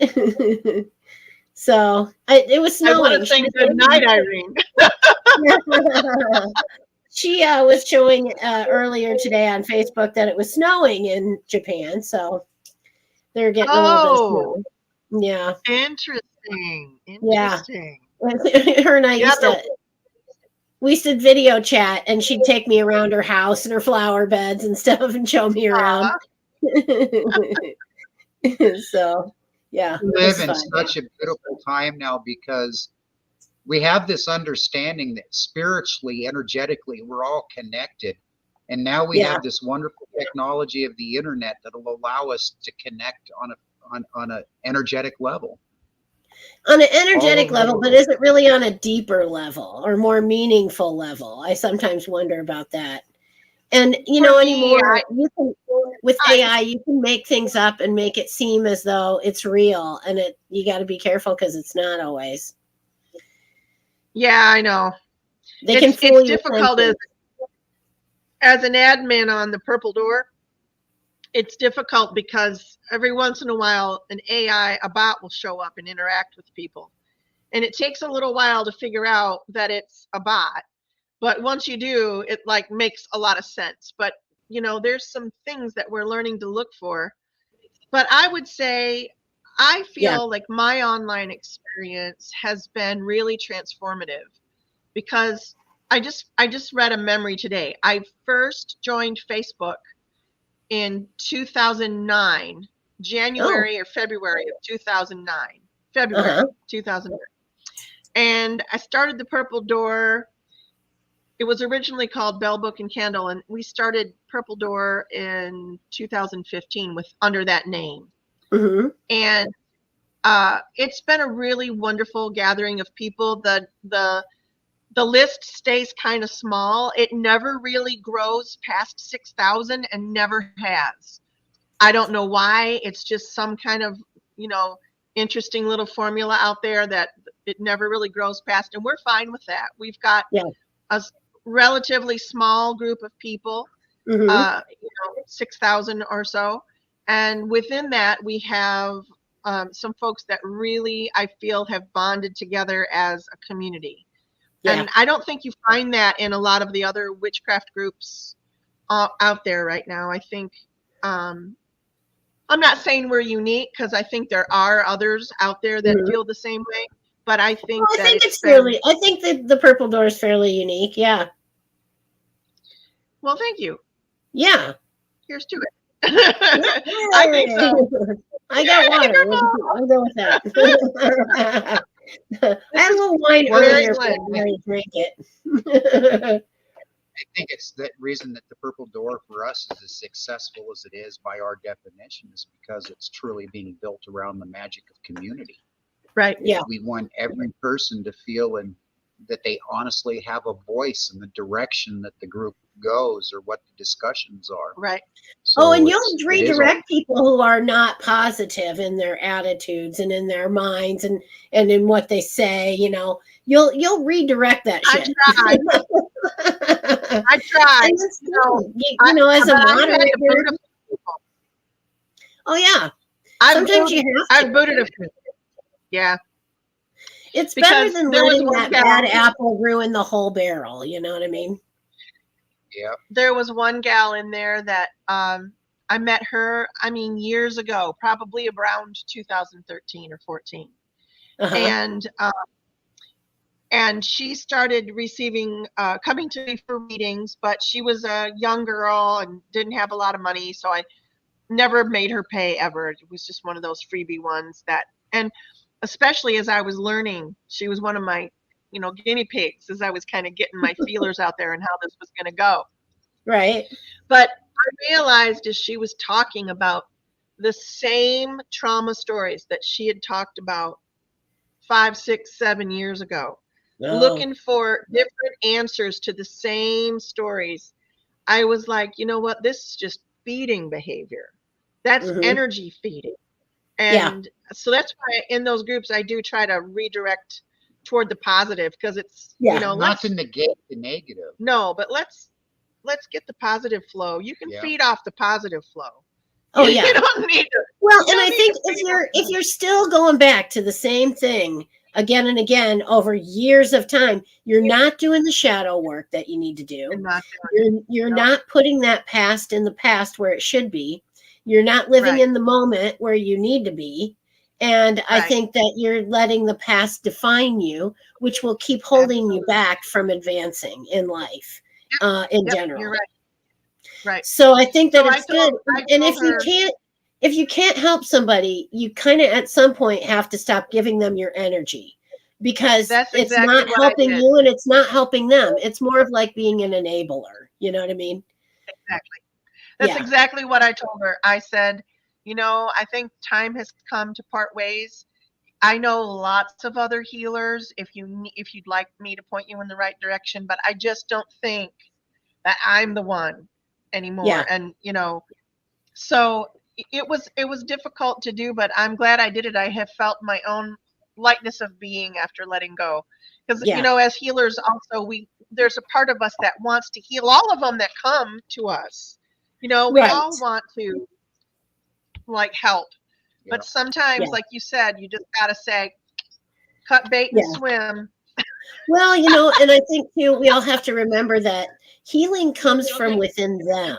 So it was I want snowing. to say good night, Irene. She was showing earlier today on Facebook that it was snowing in Japan, so they're getting a little bit of Oh, snow. Yeah, interesting. yeah. Interesting. Her and I Yeah, we used to video chat, and she'd take me around her house and her flower beds and stuff, and show me around. So, yeah, We it live was in fun. such a beautiful time now because we have this understanding that spiritually, energetically, we're all connected. And now we Yeah. have this wonderful technology of the internet that'll allow us to connect on a energetic level. On an energetic All over the level, but world. is it really on a deeper level or more meaningful level? I sometimes wonder about that. And you For know, me, anymore you can, with AI, you can make things up and make it seem as though it's real, and you got to be careful because it's not always. yeah, I know. They can fool It's you. difficult as an admin on the Purple Door. It's difficult because every once in a while an AI, a bot will show up and interact with people. And it takes a little while to figure out that it's a bot. But once you do, it like makes a lot of sense. But you know, there's some things that we're learning to look for. But I would say I Yeah. feel like my online experience has been really transformative because I just read a memory today. I first joined Facebook in 2009, January or February of 2009. February 2009. And I started the Purple Door. It was originally called Bell Book and Candle, and we started Purple Door in 2015 with under that name. Mm-hmm. And it's been a really wonderful gathering of people. The list stays kind of small. It never really grows past 6,000 and never has. I don't know why. It's just some kind of, you know, interesting little formula out there that it never really grows past, and we're fine with that. We've got a relatively small group of people, Mm-hmm. you know, 6,000 or so, and within that we have some folks that really I feel have bonded together as a community. Yeah. And I don't think you find that in a lot of the other witchcraft groups out there right now. I think I'm not saying we're unique because I think there are others out there that feel the same way. But I think Well, I that think it's fairly. I think that the Purple Door is fairly unique. Yeah. Well, thank you. Yeah. Here's to it. I think so. I got water. I'll go with that. I had a little wine earlier, but I drank it. I think it's the reason that the Purple Door for us is as successful as it is by our definition is because it's truly being built around the magic of community. Right. Yeah. We want every person to feel that they honestly have a voice in the direction that the group goes or what the discussions are. Right. So and you'll redirect people who are not positive in their attitudes and in their minds and in what they say. You know, you'll redirect that shit. I tried. You know, as a moderator. Oh yeah. Sometimes I've booted a few. Yeah. It's better than letting that bad apple ruin the whole barrel. You know what I mean? Yeah. There was one gal in there that I met her, years ago, probably around 2013 or 14. And she started receiving, coming to me for readings, but she was a young girl and didn't have a lot of money. So I never made her pay ever. It was just one of those freebie ones and especially as I was learning. She was one of my, guinea pigs as I was kind of getting my feelers out there and how this was going to go. Right. But I realized as she was talking about the same trauma stories that she had talked about 5, 6, 7 years ago, Oh. looking for different answers to the same stories, I was like, you know what? This is just feeding behavior. That's Mhm. energy feeding. Yeah. And so that's why in those groups, I do try to redirect toward the positive, because it's, Yeah. Not to negate the negative. no, but let's get the positive flow. You can Yeah. feed off the positive flow. Oh You yeah. don't need to. Well, you and don't I need think to if feed you're still going back to the same thing again and again over years of time, you're not doing the shadow work that you need to do. and not doing You're No. not putting that past in the past where it should be. You're not living Right. in the moment where you need to be. And I Right. think that you're letting the past define you, which will keep holding you back from advancing in life, in Yep, general. you're right. Right. So I think that So it's good. And told her, if you can't help somebody, you kind of at some point have to stop giving them your energy, because That's it's exactly not what I helping did. you and it's not helping them. It's more of like being an enabler. You know what I mean? Exactly. That's Yeah. exactly what I told her. I said, I think time has come to part ways. I know lots of other healers if you'd like me to point you in the right direction, but I just don't think that I'm the one anymore. Yeah. And, so it was difficult to do, but I'm glad I did it. I have felt my own lightness of being after letting go. Because, Yeah. as healers also, there's a part of us that wants to heal all of them that come to us. We Right. all want to help. Yeah. But sometimes, Yeah. like you said, you just gotta say, cut bait and Yeah. swim. Well, and I think too, we all have to remember that healing comes from within them.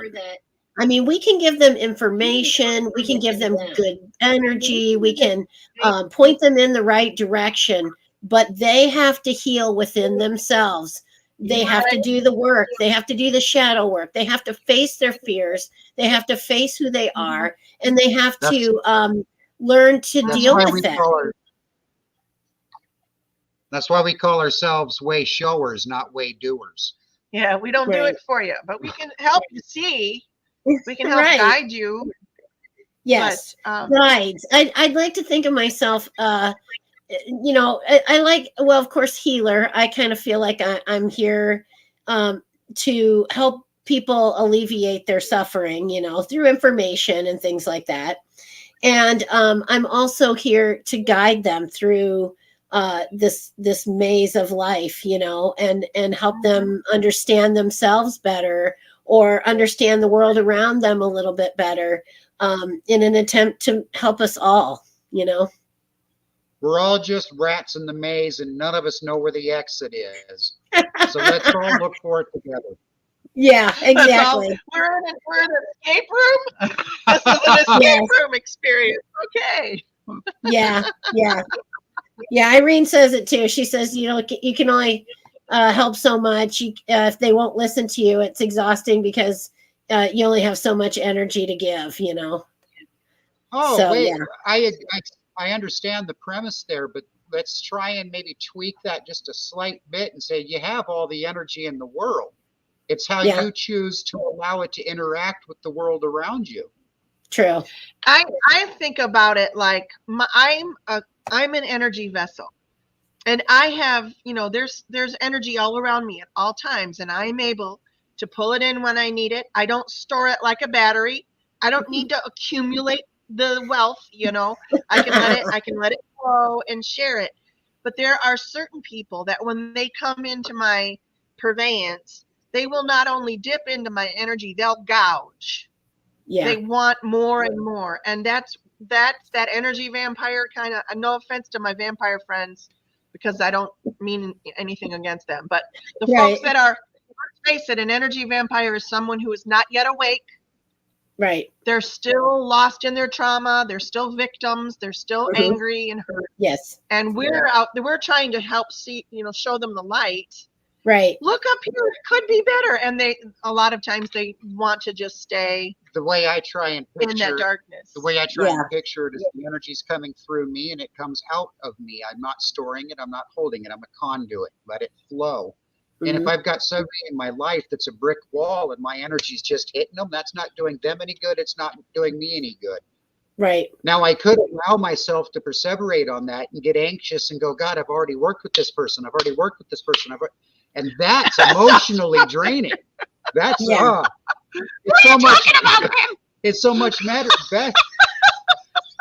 I mean, we can give them information, we can give them good energy, we can point them in the right direction, but they have to heal within themselves. They have to do the work. They have to do the shadow work. They have to face their fears. They have to face who they are, and they have to learn to That's deal why with we that. That's why we call ourselves way showers, not way doers. Yeah, we don't do Right. it for you, but we can help you see. We can help Right. guide you. Yes. But, Right. I'd like to think of myself, I like, well, of course, healer. I kind of feel like I'm here to help people alleviate their suffering, through information and things like that. And I'm also here to guide them through this maze of life, and help them understand themselves better, or understand the world around them a little bit better, in an attempt to help us all. We're all just rats in the maze, and none of us know where the exit is. So let's all look for it together. Yeah, exactly. We're in an escape room. This is an escape room experience. Okay. Yeah. Irene says it too. She says, you can only help so much. If they won't listen to you, it's exhausting, because you only have so much energy to give. Oh, So, wait. yeah. I understand the premise there, but let's try and maybe tweak that just a slight bit and say you have all the energy in the world. It's how Yeah. you choose to allow it to interact with the world around you. True. I think about it like I'm an energy vessel, and I have, there's energy all around me at all times, and I'm able to pull it in when I need it. I don't store it like a battery. I don't need to accumulate the wealth. I can let it flow and share it. But there are certain people that when they come into my purveyance, they will not only dip into my energy, they'll gouge. Yeah. They want more and more. And that's that energy vampire kind of, no offense to my vampire friends, because I don't mean anything against them, but the folks that are, let's face it, an energy vampire is someone who is not yet awake. Right. They're still lost in their trauma. They're still victims. They're still angry and hurt. Yes. And we're trying to help see, show them the light. Right. Look up here, it could be better. And a lot of times they want to just stay the way I try and in that picture darkness. the way I try Yeah. and picture it is the energy's coming through me and it comes out of me. I'm not storing it. I'm not holding it. I'm a conduit. Let it flow. And if Mhm. I've got somebody in my life that's a brick wall and my energy's just hitting them, that's not doing them any good. It's not doing me any good. Right. Now, I could allow myself to perseverate on that and get anxious and go, God, I've already worked with this person. I've already worked with this person. And that's emotionally draining. That's Yeah. it's so much. It's so much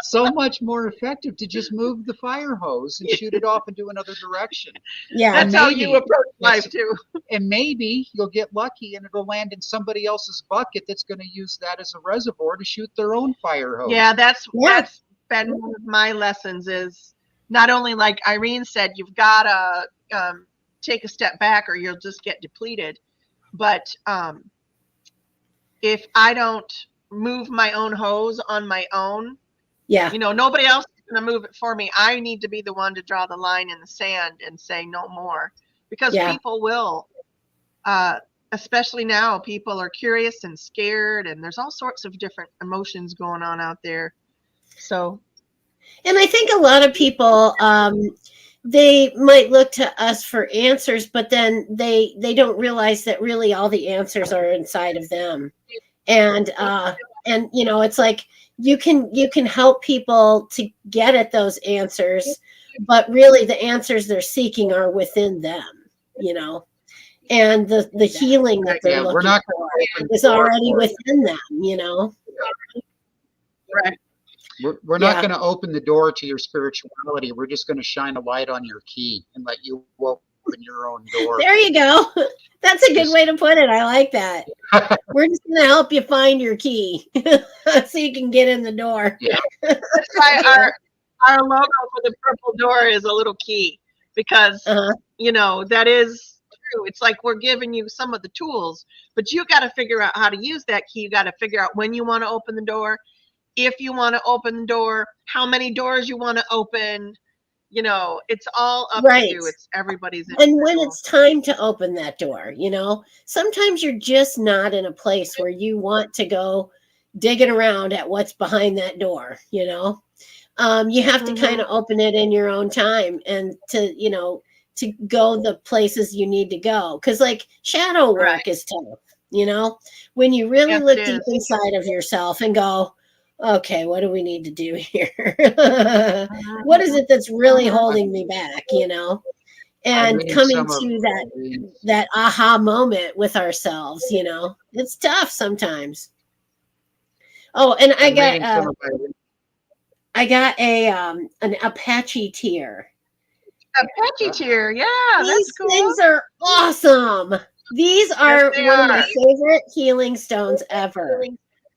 so much more effective to just move the fire hose and shoot it off into another direction. Yeah. That's how you maybe approach life that's- too. And maybe you'll get lucky and it'll land in somebody else's bucket that's going to use that as a reservoir to shoot their own fire hose. Yeah, that's Yeah. been one of my lessons is not only like Irene said, you've got to take a step back or you'll just get depleted. But if I don't move my own hose on my own, Yeah. nobody else is going to move it for me. I need to be the one to draw the line in the sand and say no more, because Yeah. people will, especially now, people are curious and scared, and there's all sorts of different emotions going on out there. So, And I think a lot of people, they might look to us for answers, but then they don't realize that really all the answers are inside of them. And it's like you can help people to get at those answers, but really the answers they're seeking are within them, and the healing that they're Yeah, we're looking not for open is the door already for it. within them. right. We're not Yeah. going to open the door to your spirituality. We're just going to shine a light on your key and let you open your own door. There you go. That's a good way to put it. I like that. We're just going to help you find your key so you can get in the door. Yeah. That's why our logo for the purple door is a little key, because Uh-huh. that is true. It's like we're giving you some of the tools, but you got to figure out how to use that key. You got to figure out when you want to open the door, if you want to open the door, how many doors you want to open. It's all up Right. to you. It's everybody's And when individual. it's time to open that door, sometimes you're just not in a place where you want to go digging around at what's behind that door. You have to kind of open it in your own time and to go the places you need to go. Because like shadow work Right. is tough, when you really Yes, look it deep is. inside of yourself and go, okay, what do we need to do here? What is it that's really holding me back, and reading coming some of to that aha moment with ourselves, it's tough sometimes. Oh, and I'm reading some of my I got an Apache tear. Apache tear. Yeah, that's These cool. things are awesome. These are they one of are. my favorite healing stones ever.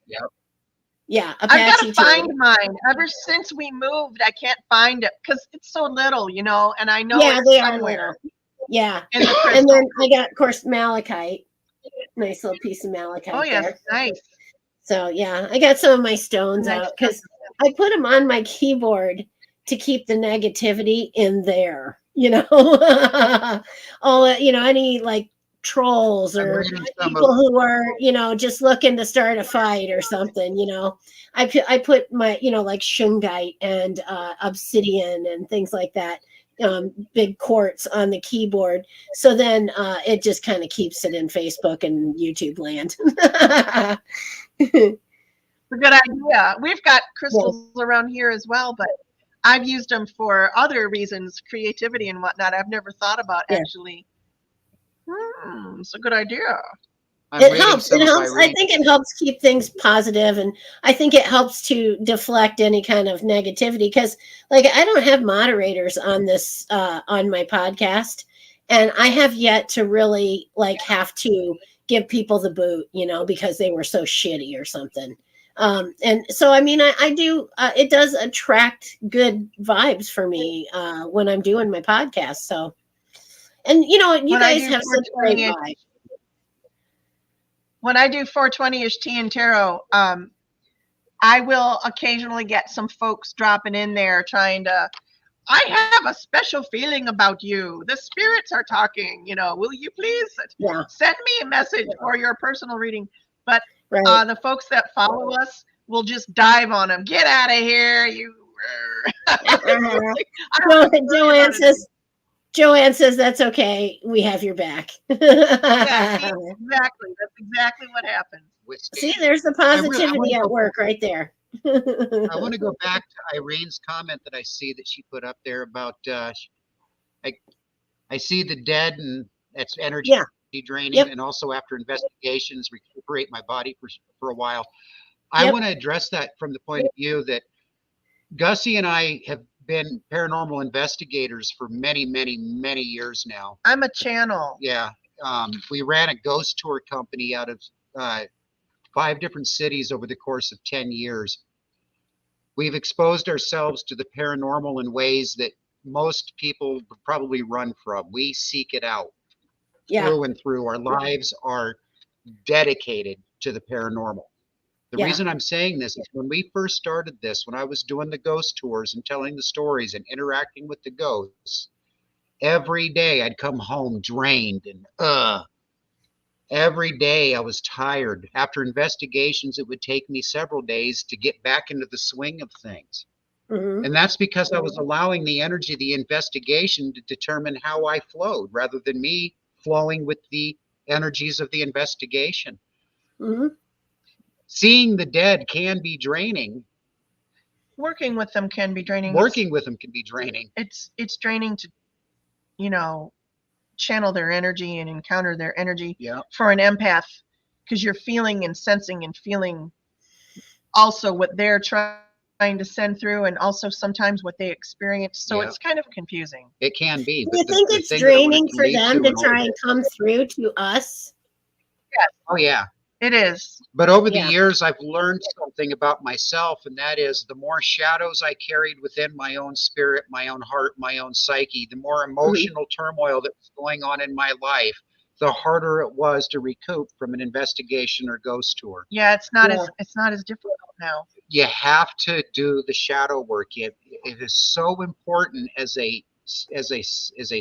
Yep. Yeah, I've got Apache to tear. find mine. Ever since we moved, I can't find it because it's so little, and I know Yeah, it's they are somewhere little. Yeah. in the crystal. And then I got, of course, malachite. Nice little piece of malachite Oh yes, there. nice. So yeah, I got some of my stones Nice out because I put them on my keyboard to keep the negativity in there. Any like trolls I'm or reading some people of who are just looking to start a fight or something. I put my like shungite and obsidian and things like that. Big quartz on the keyboard, so then it just kind of keeps it in Facebook and YouTube land. It's a good idea. We've got crystals around here as well, but I've used them for other reasons, creativity and whatnot. I've never thought about actually. It's a good idea. It helps. It helps. I think it helps keep things positive, and I think it helps to deflect any kind of negativity. Because, like, I don't have moderators on this on my podcast, and I have yet to really have to give people the boot, because they were so shitty or something. And so, I mean, I do. It does attract good vibes for me when I'm doing my podcast. So, and you guys have such great vibes. When I do 420-ish tea and tarot, I will occasionally get some folks dropping in there trying to, I have a special feeling about you. The spirits are talking, will you please send me a message for your personal reading? But Right. the folks that follow us will just dive on them. Get out of here, you. Like, I don't have to worry Joanne about it. says that's okay. We have your back. Yeah, see, exactly. That's exactly what happens. See, there's the I wanna positivity at go work right there. I want to go back to Irene's comment that I see that she put up there about I see the dead and that's energy Yeah. draining, Yep. and also after investigations recuperate my body for a while. I Yep. want to address that from the point of view that Gussie and I have been paranormal investigators for many, many, many years now. I'm a channel. Yeah. We ran a ghost tour company out of 5 different cities over the course of 10 years. We've exposed ourselves to the paranormal in ways that most people would probably run from. We seek it out Yeah. through and through. Our lives are dedicated to the paranormal. The Yeah. reason I'm saying this is when we first started this, when I was doing the ghost tours and telling the stories and interacting with the ghosts, every day I'd come home drained and every day I was tired. After investigations, it would take me several days to get back into the swing of things. Mhm. And that's because I was allowing the energy of the investigation to determine how I flowed rather than me flowing with the energies of the investigation. Mhm. Seeing the dead can be draining. Working with them can be draining. Working with them can be draining. It's draining to, you know, channel their energy and encounter their energy Yeah. for an empath, because you're feeling and sensing and feeling also what they're trying to send through, and also sometimes what they experience. So Yeah. it's kind of confusing. It can be. Do But you think the it's thing that I wanted draining to for lead them to in all try of and this- come through to us? Oh, yeah. It is. But over the Yeah. years, I've learned something about myself, and that is the more shadows I carried within my own spirit, my own heart, my own psyche, the more emotional turmoil that was going on in my life, the harder it was to recoup from an investigation or ghost tour. Yeah, it's not Yeah. as difficult now. You have to do the shadow work. It is so important as a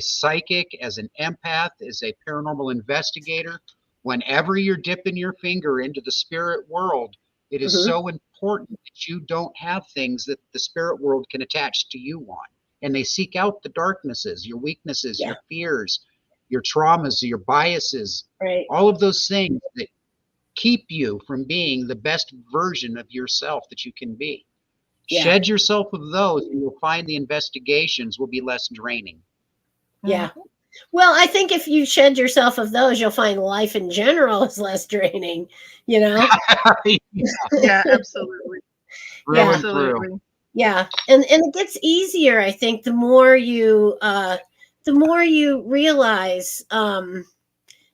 psychic, as an empath, as a paranormal investigator. Whenever you're dipping your finger into the spirit world, it is Mhm. so important that you don't have things that the spirit world can attach to you on. And they seek out the darknesses, your weaknesses, Yeah. your fears, your traumas, your biases, Right. all of those things that keep you from being the best version of yourself that you can be. Yeah. Shed yourself of those, and you'll find the investigations will be less draining. Yeah. Well, I think if you shed yourself of those, you'll find life in general is less draining, you know? Yeah, absolutely. Through Yeah. and through. Absolutely. Yeah. And it gets easier, I think, the more you realize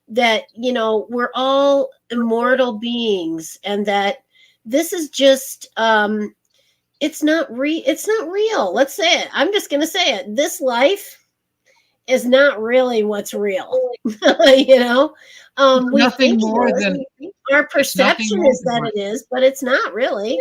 that, you know, we're all immortal beings, and that this is just it's not real. Let's say it. I'm just going to say it. This life is not really what's real. You know, we Nothing think more it is. than Our it's nothing perception more is than that it is, but it's not really.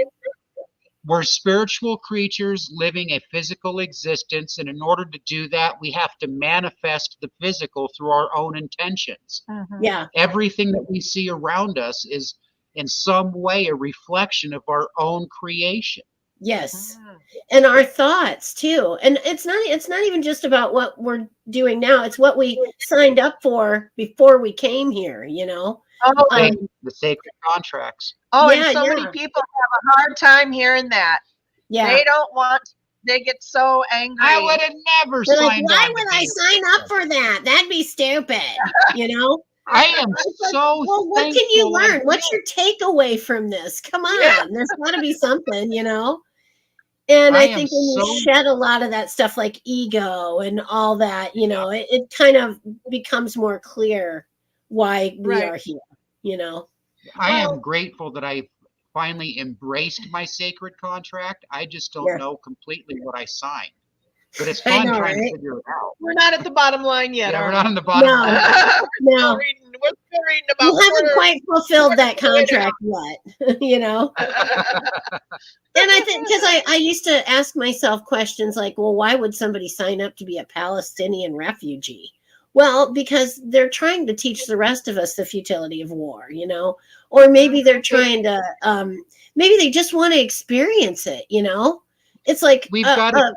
we're spiritual creatures living a physical existence, and in order to do that, we have to manifest the physical through our own intentions. Mhm. Yeah. Everything that we see around us is in some way a reflection of our own creation. Yes. Mm. And our thoughts too. And it's not even just about what we're doing now. It's what we signed up for before we came here, you know. Oh, The sacred contracts. oh, Yeah, and so many yeah. people have a hard time hearing that. Yeah. They don't want. They get so angry. I would have never They're like, signed why on to would I be sign up for that? That'd be stupid, you know? I am so Well, what can thankful you I learn? What's your takeaway from this? Come on. Yeah. There's got to be something, you know? And I I am think when you so- shed a lot of that stuff like ego and all that, you know, it kind of becomes more clear why we Right. are here, you know? I am grateful that I finally embraced my sacred contract. I just don't Yeah. know completely what I signed. But it's I fun know, trying right? to figure it out. We're not at the bottom line yet. Yeah, are we're we? not on the bottom. No. We're No. still reading about. You haven't quite fulfilled that quarter of the way contract yet, you know? And I think because I used to ask myself questions like, well, why would somebody sign up to be a Palestinian refugee? Well, because they're trying to teach the rest of us the futility of war, you know, or maybe they're trying to, maybe they just want to experience it, you know. It's like We've got to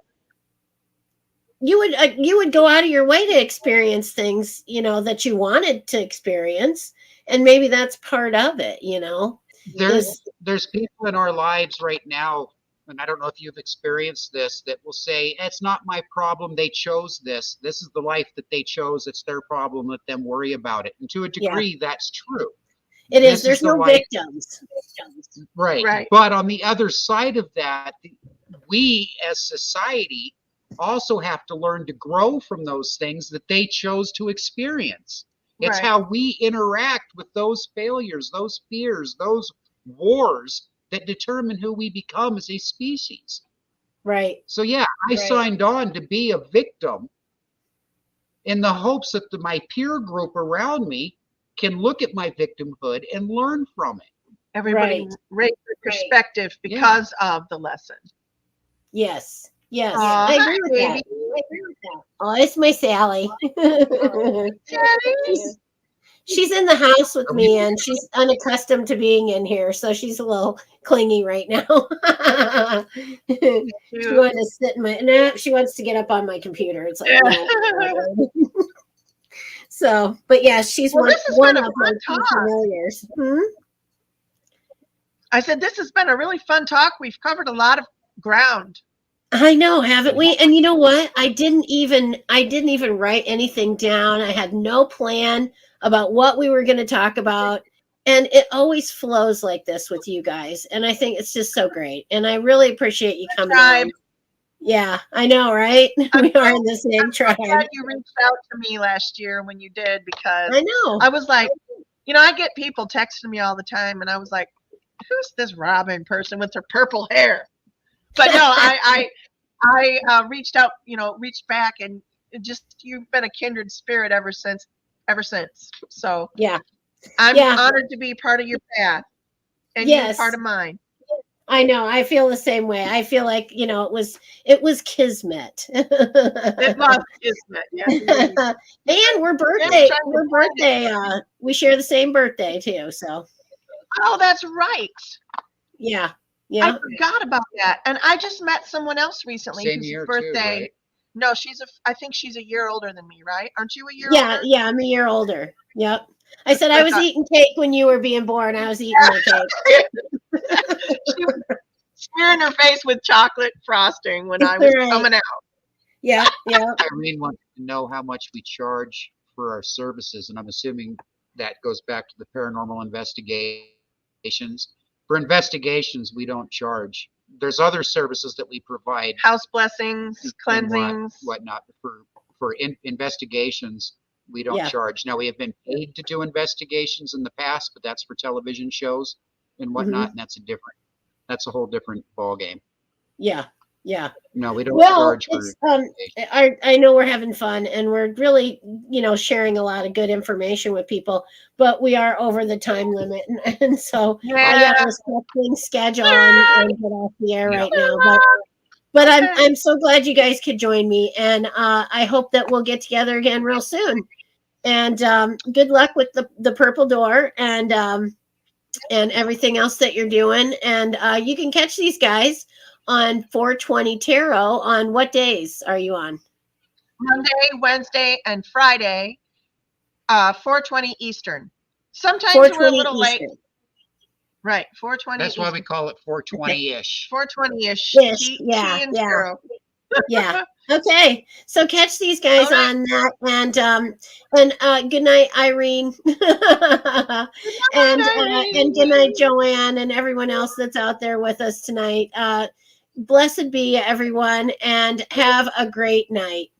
you would go out of your way to experience things, you know, that you wanted to experience, and maybe that's part of it, you know. there's people in our lives right now, and I don't know if you've experienced this, that will say, it's not my problem, they chose this. This is the life that they chose. It's their problem. Let them worry about it. And to a degree, that's true. It is. This There's the no life, victims. right? But on the other side of that, we as society also have to learn to grow from those things that they chose to experience. It's how we interact with those failures, those fears, those wars that determine who we become as a species. Right. So yeah, I signed on to be a victim in the hopes that my peer group around me can look at my victimhood and learn from it. Everybody raise their perspective because of the lesson. Yes. Yes. I agree with that. Oh, it's my Sally. She's in the house with me, and she's unaccustomed to being in here, so she's a little clingy right now. She wanted to sit in my. No, she wants to get up on my computer. It's like, no. So, but yeah, she's one of my familiars. I said this has been a really fun talk. We've covered a lot of ground. I know, haven't we? And you know what? I didn't even write anything down. I had no plan about what we were going to talk about. And it always flows like this with you guys. And I think it's just so great. And I really appreciate you coming on. Yeah, I know, right? We are in the same tribe. I'm glad you reached out to me last year when you did, because I know. I was like, you know, I get people texting me all the time, and I was like, who's this Robin person with her purple hair? But no, I reached out, you know, reached back, and just, you've been a kindred spirit ever since. So yeah, I'm honored to be part of your path, and you're part of mine. I know. I feel the same way. I feel like, you know, it was kismet. It was kismet. Yeah. And we're birthday. We share the same birthday too. So. Oh, that's right. Yeah. I forgot about that. And I just met someone else recently whose birthday. Too, right? No, I think she's a year older than me, right? Aren't you a year older? Yeah, I'm a year older. Yep. I said I was eating cake when you were being born. I was eating my cake. She was smearing her face with chocolate frosting when I was coming out. Yeah. Irene wanted to know how much we charge for our services, and I'm assuming that goes back to the paranormal investigations. For investigations, we don't charge. There's other services that we provide. House blessings, cleansings. Whatnot. For investigations, we don't charge. Now, we have been paid to do investigations in the past, but that's for television shows and whatnot, and that's a whole different ballgame. Yeah. No, we don't charge for. I know we're having fun, and we're really, you know, sharing a lot of good information with people, but we are over the time limit, and so I got a schedule and get off the air right now. But I'm so glad you guys could join me, and I hope that we'll get together again real soon. And good luck with the purple door and everything else that you're doing. And you can catch these guys on 420 Tarot. On what days are you on? Monday, Wednesday, and Friday, 420 Eastern. Sometimes we're a little late. Right, 420. That's why we call it 420-ish. 420-ish. Yeah. Yeah. Okay. So catch these guys on that, and good night, Irene, and good night, Joanne, and everyone else that's out there with us tonight. Blessed be everyone, and have a great night.